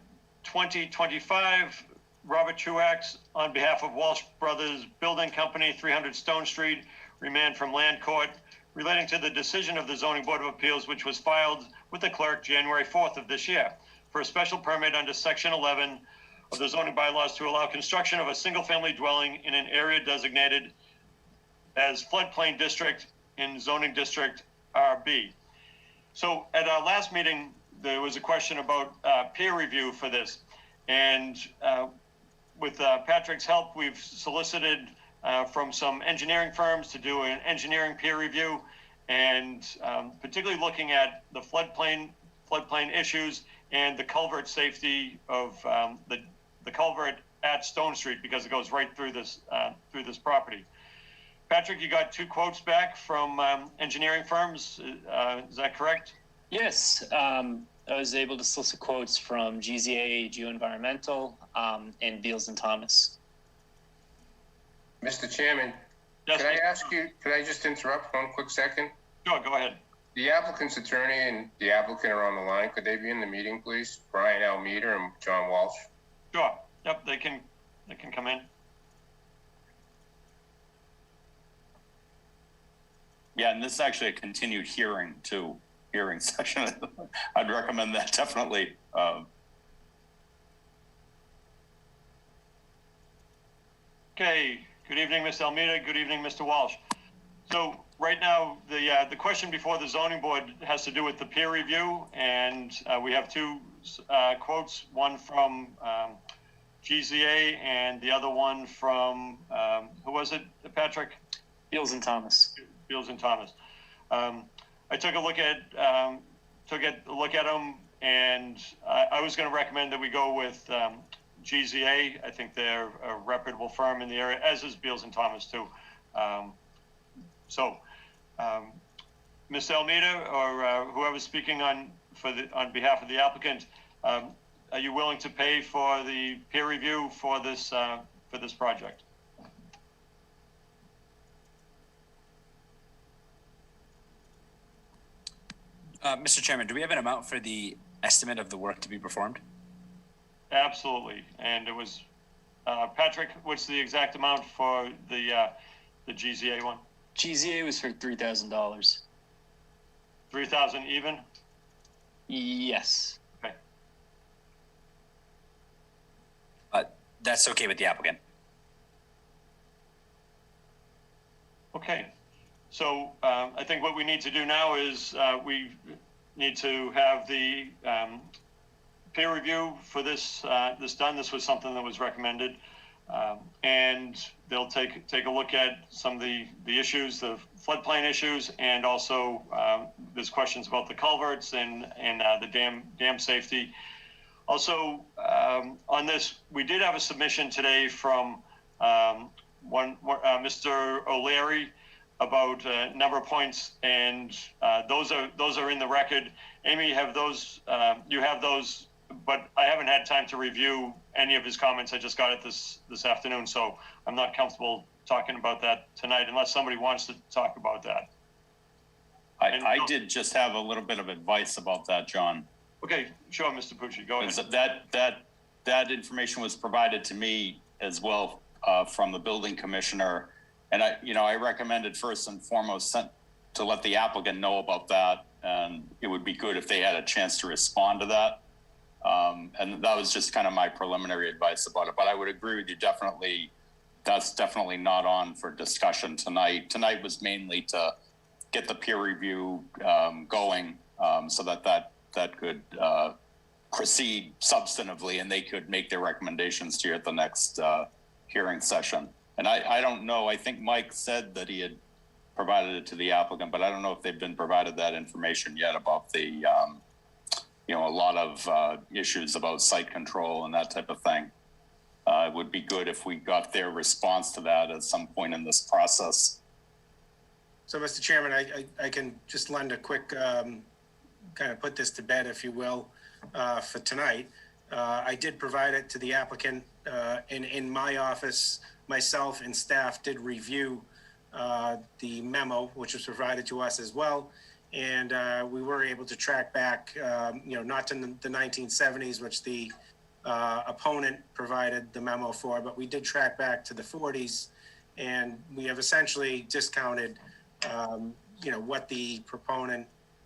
2025, Robert Truax on behalf of Walsh Brothers Building Company, 300 Stone Street, remand from Land Court relating to the decision of the Zoning Board of Appeals, which was filed with the clerk January 4th of this year for a special permit under Section 11 of the zoning bylaws to allow construction of a single-family dwelling in an area designated as floodplain district in zoning district RB. So at our last meeting, there was a question about peer review for this. And with Patrick's help, we've solicited from some engineering firms to do an engineering peer review, and particularly looking at the floodplain issues and the culvert safety of the culvert at Stone Street, because it goes right through this property. Patrick, you got 2 quotes back from engineering firms. Is that correct? Yes, I was able to solicit quotes from GZA Geoenvironmental and Beals and Thomas. Mr. Chairman, Yes, could I just interrupt 1 quick second? Sure, go ahead. The applicant's attorney and the applicant are on the line. Could they be in the meeting, please? Brian Almeida and John Walsh. Sure. Yep, they can come in. Yeah, and this is actually a continued hearing too, hearing session. I'd recommend that definitely. Okay, good evening, Mr. Almeida. Good evening, Mr. Walsh. So right now, the question before the zoning board has to do with the peer review, and we have two quotes, one from GZA and the other one from, who was it, Patrick? Beals and Thomas. Beals and Thomas. I took a look at them, and I was going to recommend that we go with GZA. I think they're a reputable firm in the area, as is Beals and Thomas too. So, Ms. Almeida, or whoever's speaking on behalf of the applicant, are you willing to pay for the peer review for this project? Mr. Chairman, do we have an amount for the estimate of the work to be performed? Absolutely, and it was Patrick. What's the exact amount for the GZA one? GZA was for $3,000. 3,000 even? Yes. Okay. That's okay with the applicant. Okay. So I think what we need to do now is we need to have the peer review for this done. This was something that was recommended, and they'll take a look at some of the issues, the floodplain issues, and also there's questions about the culverts and the dam safety. Also, on this, we did have a submission today from Mr. O'Leary about a number of points, and those are in the record. Amy, have those? You have those, but I haven't had time to review any of his comments. I just got it this afternoon, so I'm not comfortable talking about that tonight unless somebody wants to talk about that. I did just have a little bit of advice about that, John. Okay, sure, Mr. Pucci, go ahead. That information was provided to me as well from the building commissioner. And I recommended first and foremost to let the applicant know about that, and it would be good if they had a chance to respond to that. And that was just kind of my preliminary advice about it. But I would agree with you, definitely. That's definitely not on for discussion tonight. Tonight was mainly to get the peer review going, so that could proceed substantively, and they could make their recommendations to you at the next hearing session. And I don't know, I think Mike said that he had provided it to the applicant, but I don't know if they've been provided that information yet about the, a lot of issues about site control and that type of thing. It would be good if we got their response to that at some point in this process. So, Mr. Chairman, I can just lend a quick kind of put this to bed, if you will, for tonight. I did provide it to the applicant in my office. Myself and staff did review the memo, which was provided to us as well. And we were able to track back, not to the 1970s, which the opponent provided the memo for, but we did track back to the 40s. And we have essentially discounted, what the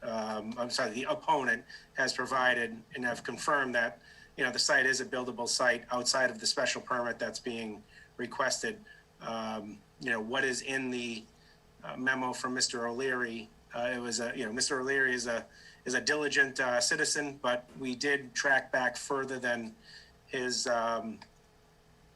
the opponent has provided, and have confirmed that, the site is a buildable site outside of the special permit that's being requested. What is in the memo from Mr. O'Leary, it was Mr. O'Leary is a diligent citizen, but we did track back further than his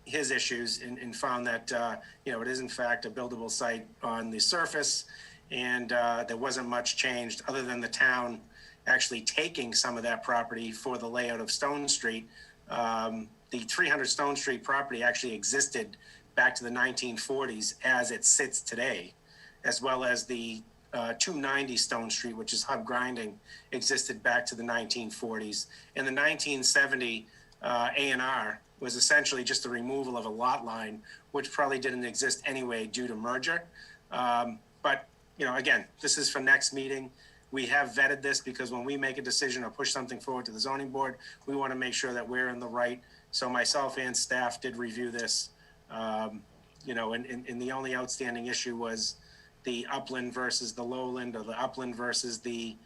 issues and found that it is in fact a buildable site on the surface, and there wasn't much changed other than the town actually taking some of that property for the layout of Stone Street. The 300 Stone Street property actually existed back to the 1940s as it sits today, as well as the 290 Stone Street, which is hub grinding, existed back to the 1940s. And the 1970 A&R was essentially just the removal of a lot line, which probably didn't exist anyway due to merger. But, again, this is for next meeting. We have vetted this because when we make a decision or push something forward to the zoning board, we want to make sure that we're in the right. So myself and staff did review this, and the only outstanding issue was, the upland versus the lowland, or the upland versus the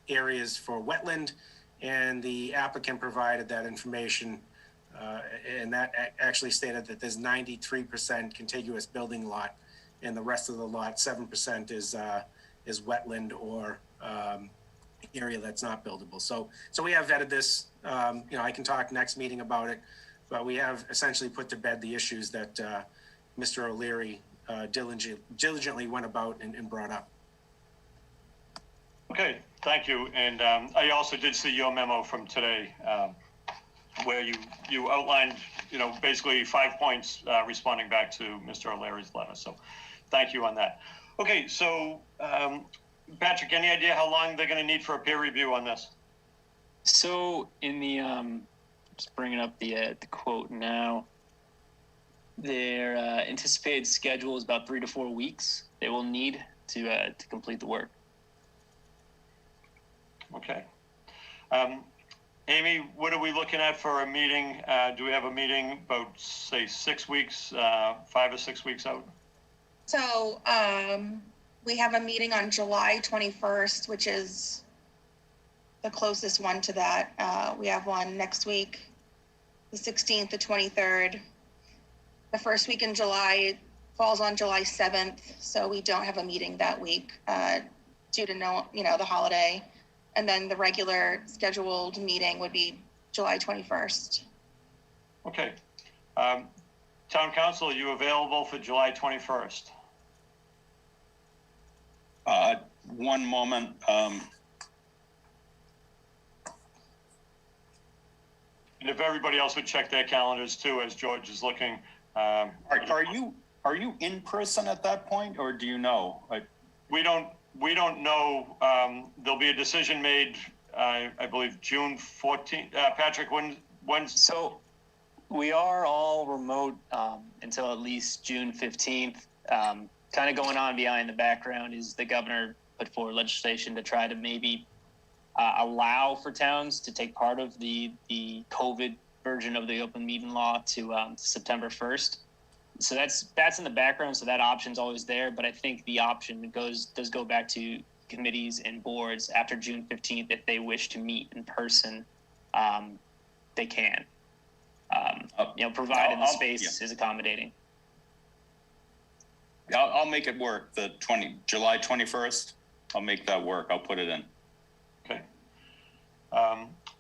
areas for wetland, and the applicant provided that information, and that actually stated that there's 93% contiguous building lot, and the rest of the lot, 7% is wetland or area that's not buildable. So we have vetted this. I can talk next meeting about it, but we have essentially put to bed the issues that Mr. O'Leary diligently went about and brought up. Okay, thank you. And I also did see your memo from today, where you outlined, basically 5 points responding back to Mr. O'Leary's letter. So thank you on that. Okay, so Patrick, any idea how long they're going to need for a peer review on this? So in the just bringing up the quote now, their anticipated schedule is about 3 to 4 weeks. They will need to complete the work. Okay. Amy, what are we looking at for a meeting? Do we have a meeting about, say, 6 weeks, 5 or 6 weeks out? So we have a meeting on July 21st, which is the closest one to that. We have one next week, the 16th, the 23rd. The first week in July falls on July 7th, so we don't have a meeting that week due to the holiday. And then the regular scheduled meeting would be July 21st. Okay. Town Council, are you available for July 21st? One moment. And if everybody else would check their calendars too, as George is looking. Are you in person at that point, or do you know? We don't know. There'll be a decision made, I believe, June 14th. Patrick, when's? So we are all remote until at least June 15th. Kind of going on behind the background is the governor put forward legislation to try to maybe allow for towns to take part of the COVID version of the open meeting law to September 1st. So that's in the background. So that option's always there. But I think the option does go back to committees and boards after June 15th. If they wish to meet in person, they can, provided the space is accommodating. I'll make it work. July 21st. I'll make that work. I'll put it in. Okay.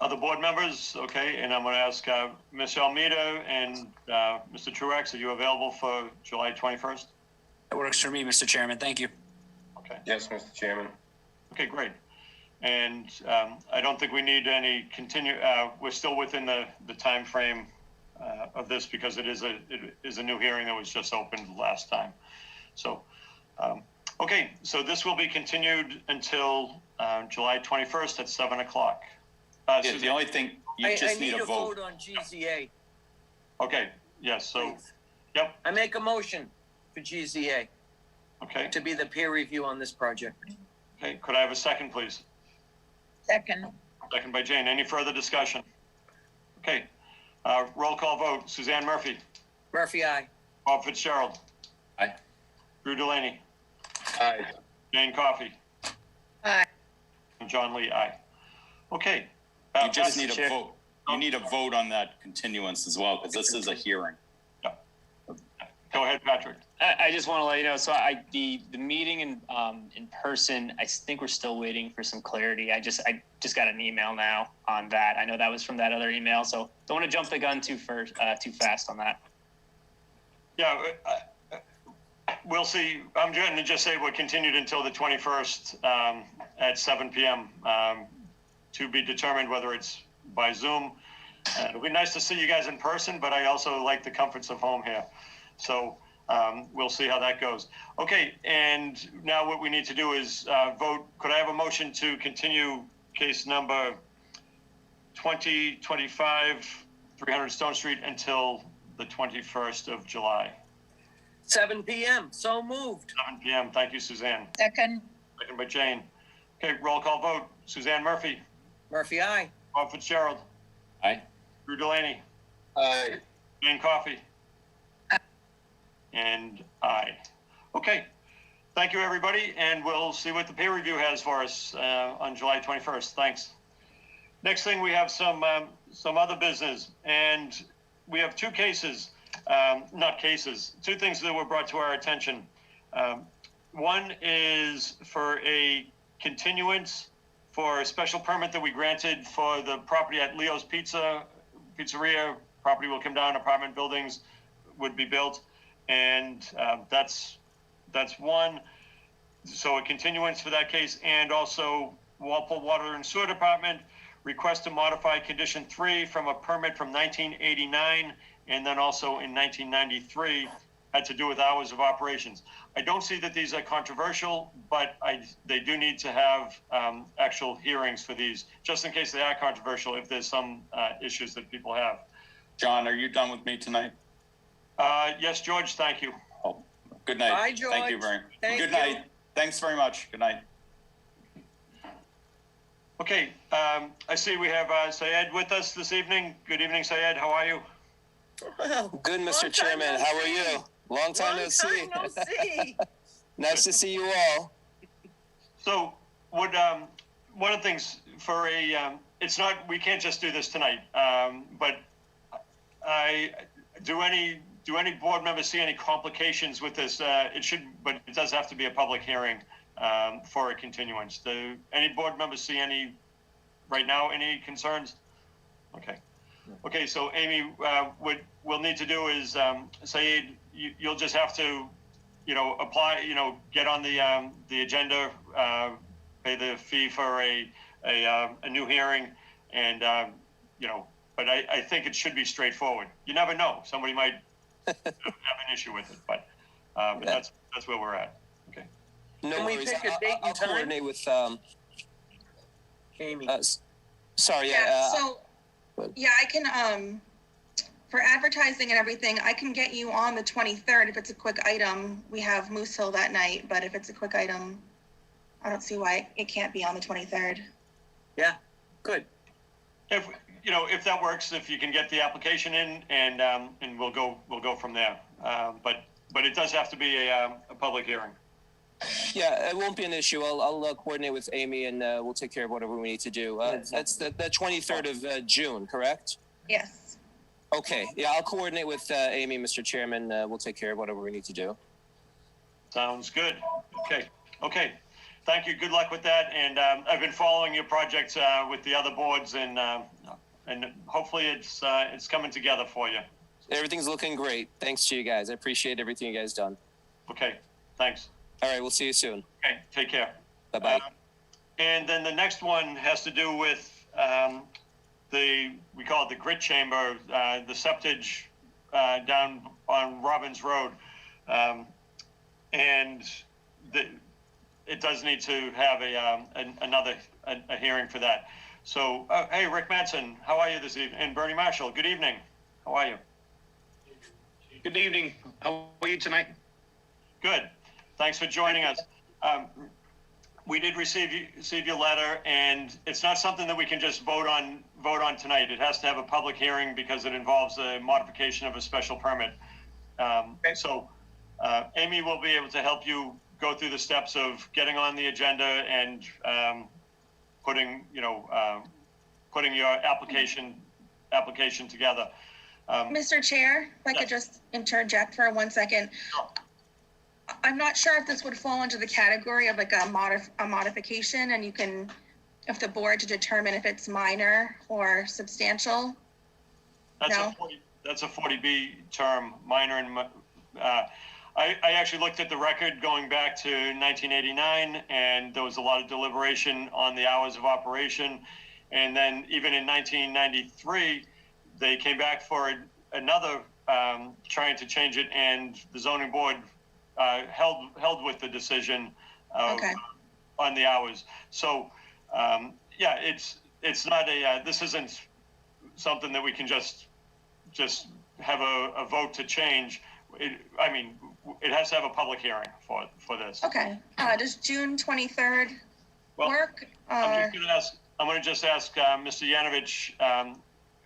Other board members? Okay. And I'm going to ask Ms. Almeida and Mr. Truex, are you available for July 21st? That works for me, Mr. Chairman. Thank you. Okay. Yes, Mr. Chairman. Okay, great. And I don't think we need any we're still within the time frame of this because it is a new hearing that was just opened last time. So, okay, so this will be continued until July 21st at 7 o'clock. The only thing, you just need a vote. on GZA. Okay, yes, so, Please. Yep, I make a motion for GZA okay. to be the peer review on this project. Okay, could I have a second, please? Second. Second by Jane. Any further discussion? Okay, roll call vote. Suzanne Murphy. Murphy, aye. Bob Fitzgerald. Aye. Drew Delaney. Aye. Jane Coffey. Aye. And John Lee, aye. Okay. You just need Chair. a vote. You need a vote on that continuance as well, because this is a hearing. Go ahead, Patrick. I just want to let you know. So the meeting in person, I think we're still waiting for some clarity. I just got an email now on that. I know that was from that other email, so don't want to jump the gun too fast on that. Yeah, we'll see. I'm going to just say we're continued until the 21st at 7 p.m. To be determined whether it's by Zoom. It'll be nice to see you guys in person, but I also like the comforts of home here. So we'll see how that goes. Okay, and now what we need to do is vote. Could I have a motion to continue case number 2025 300 Stone Street until the 21st of July? 7 p.m. So moved. 7 p.m. Thank you, Suzanne. Second. Second by Jane. Okay, roll call vote. Suzanne Murphy. Murphy, aye. Bob Fitzgerald. Aye. Drew Delaney. Aye. Jane Coffey. Aye. and aye. Okay. Thank you, everybody, and we'll see what the peer review has for us on July 21st. Thanks. Next thing, we have some other business, and we have two cases, two things that were brought to our attention. One is for a continuance for a special permit that we granted for the property at Leo's Pizzeria. Property will come down, apartment buildings would be built, and that's one. So a continuance for that case, and also Walpole Water and Sewer Department request to modify condition 3 from a permit from 1989 and then also in 1993 had to do with hours of operations. I don't see that these are controversial, but they do need to have actual hearings for these, just in case they are controversial, if there's some issues that people have. John, are you done with me tonight? Yes, George, thank you. Oh, good night. Bye, George. Thank you very much. Thank Good you. night. Thanks very much. Good night. Okay, I see we have Syed with us this evening. Good evening, Syed. How are you? Good, Mr. Chairman. How are you? Long time no see. Nice to see you all. So, would one of the things for a it's not, we can't just do this tonight. But do any board members see any complications with this? But it does have to be a public hearing for a continuance. Do any board members see any right now? Any concerns? Okay. Okay. So Amy, what we'll need to do is Syed, you'll just have to, apply, get on the agenda, pay the fee for a new hearing, and but I think it should be straightforward. You never know; somebody might have an issue with it, but that's where we're at. Okay. No Can we worries. pick a date and I'll time? coordinate with Amy. sorry. Yeah, I can, for advertising and everything, I can get you on the 23rd if it's a quick item. We have Moose Hill that night, but if it's a quick item, I don't see why it can't be on the 23rd. Yeah, good. If that works, if you can get the application in, and we'll go from there. But it does have to be a public hearing. Yeah, it won't be an issue. I'll coordinate with Amy, and we'll take care of whatever we need to do. That's the 23rd of June, correct? Yes. Okay. Yeah, I'll coordinate with Amy, Mr. Chairman. We'll take care of whatever we need to do. Sounds good. Okay. Thank you. Good luck with that. And I've been following your project with the other boards, and hopefully it's coming together for you. Everything's looking great. Thanks to you guys. I appreciate everything you guys done. Okay. Thanks. All right. We'll see you soon. Okay. Take care. Bye-bye. And then the next one has to do with we call it the grit chamber, the septage down on Robbins Road. And it does need to have another hearing for that. So, hey, Rick Madsen, how are you this evening? And Bernie Marshall, good evening. How are you? Good evening. How are you tonight? Good. Thanks for joining us. We did receive your letter, and it's not something that we can just vote on tonight. It has to have a public hearing because it involves a modification of a special permit. So Amy will be able to help you go through the steps of getting on the agenda and putting your application together. Mr. Chair, if I could just interject for 1 second. Sure. I'm not sure if this would fall into the category of like a modification, and you can, if the board to determine if it's minor or substantial. That's a 40B term, minor and I actually looked at the record going back to 1989, and there was a lot of deliberation on the hours of operation. And then even in 1993, they came back for another trying to change it, and the zoning board held with the decision on the hours. So it's not this isn't something that we can just have a vote to change. It has to have a public hearing for this. Okay. Does June 23rd work? I'm going to just ask Mr. Yanovich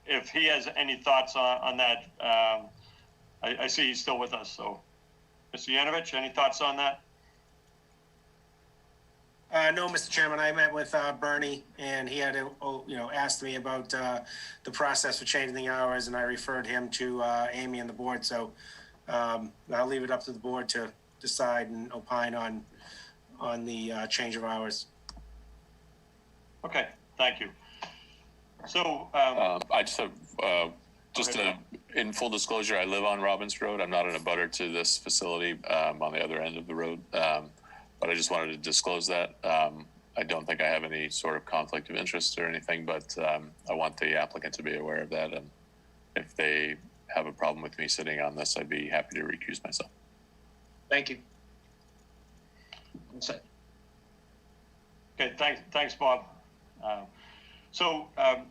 if he has any thoughts on that. I see he's still with us, so. Mr. Yanovich, any thoughts on that? No, Mr. Chairman, I met with Bernie, and he had, asked me about the process for changing the hours, and I referred him to Amy and the board. So I'll leave it up to the board to decide and opine on the change of hours. Okay, thank you. So, I just have, in full disclosure, I live on Robbins Road. I'm not in a butter to this facility on the other end of the road. But I just wanted to disclose that. I don't think I have any sort of conflict of interest or anything, but I want the applicant to be aware of that. And if they have a problem with me sitting on this, I'd be happy to recuse myself. Thank you. okay, thanks, Bob.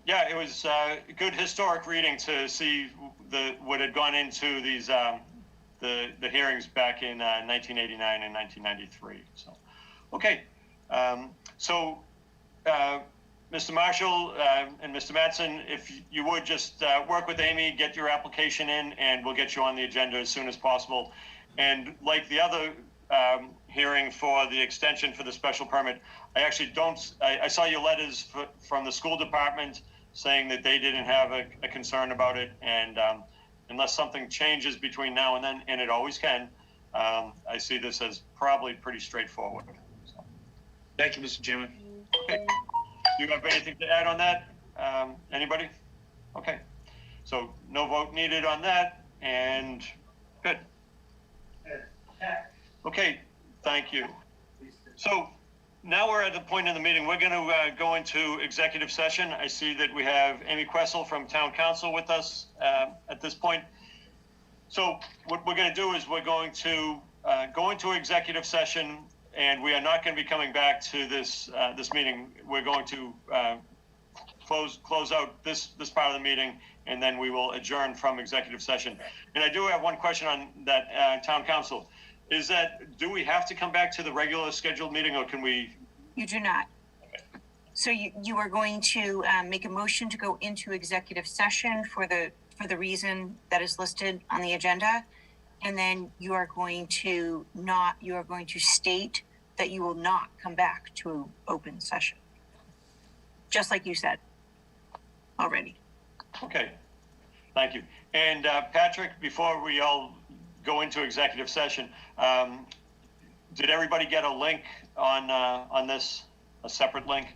Yeah, it was a good historic reading to see what had gone into these the hearings back in 1989 and 1993. So, okay. Mr. Marshall and Mr. Mattson, if you would just work with Amy, get your application in, and we'll get you on the agenda as soon as possible. And like the other hearing for the extension for the special permit, I saw your letters from the school department saying that they didn't have a concern about it, and unless something changes between now and then, and it always can, I see this as probably pretty straightforward. So. Thank you, Mr. Chairman. Okay. Do you have anything to add on that? Anybody? Okay. So no vote needed on that, and good. Okay, thank you. So now we're at the point in the meeting. We're going to go into executive session. I see that we have Amy Questle from Town Council with us at this point. So what we're going to do is we're going to go into executive session, and we are not going to be coming back to this meeting. We're going to close out this part of the meeting, and then we will adjourn from executive session. And I do have one question on that, Town Council. Is that, do we have to come back to the regular scheduled meeting, or can we? You do not. Okay. So you are going to make a motion to go into executive session for the reason that is listed on the agenda, and then you are going to state that you will not come back to open session, just like you said already. Okay, thank you. And Patrick, before we all go into executive session, did everybody get a link on this, a separate link?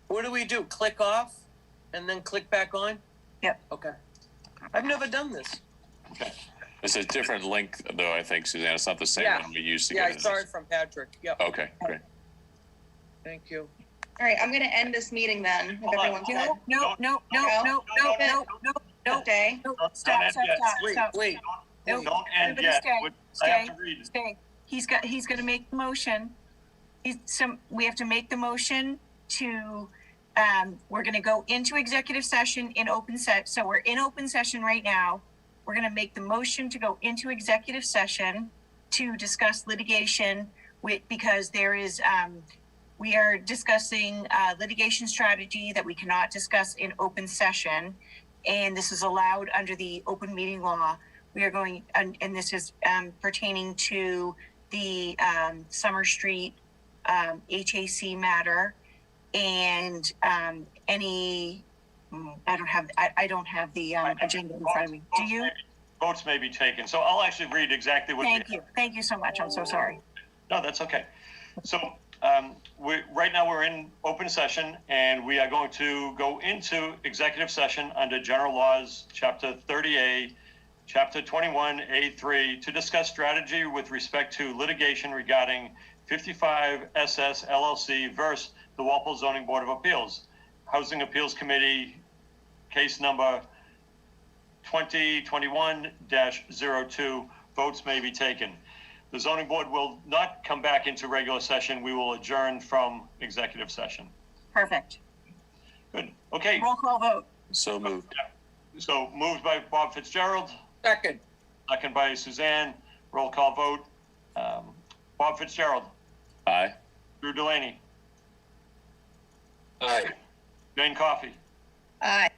What do we do? Click off and then click back on? Yep. Okay. I've never done this. Okay. It's a different link, though, I think, Suzanne. It's not the same one we used to get. Yeah, I saw it from Patrick. Yep. Okay, great. Thank you. All right, I'm going to end this meeting then. If everyone's good. No. Stay. Stop. Wait. No, don't end yet. I have to read. Stay. He's going to make the motion. We have to make the motion to, we're going to go into executive session in open set. So we're in open session right now. We're going to make the motion to go into executive session to discuss litigation because there is, we are discussing litigation strategy that we cannot discuss in open session. And this is allowed under the open meeting law. We are going, and this is pertaining to the Summer Street HAC matter and any, I don't have the agenda in front of me. Do you? Votes may be taken. So I'll actually read exactly what. Thank you so much. I'm so sorry. No, that's okay. So right now we're in open session, and we are going to go into executive session under General Laws, Chapter 30A, Chapter 21A3, to discuss strategy with respect to litigation regarding 55 SS LLC versus the Walpole Zoning Board of Appeals, Housing Appeals Committee, case number 2021-02. Votes may be taken. The zoning board will not come back into regular session. We will adjourn from executive session. Perfect. Good. Okay. Roll call vote. So moved. So moved by Bob Fitzgerald. Second. Second by Suzanne. Roll call vote. Bob Fitzgerald. Aye. Drew Delaney. Aye. Jane Coffey. Aye.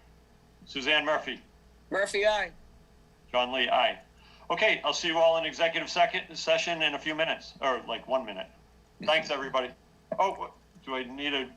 Suzanne Murphy, Murphy, aye. John Lee, aye. Okay, I'll see you all in executive session in a few minutes, or like 1 minute. Thanks, everybody. Oh, do I need a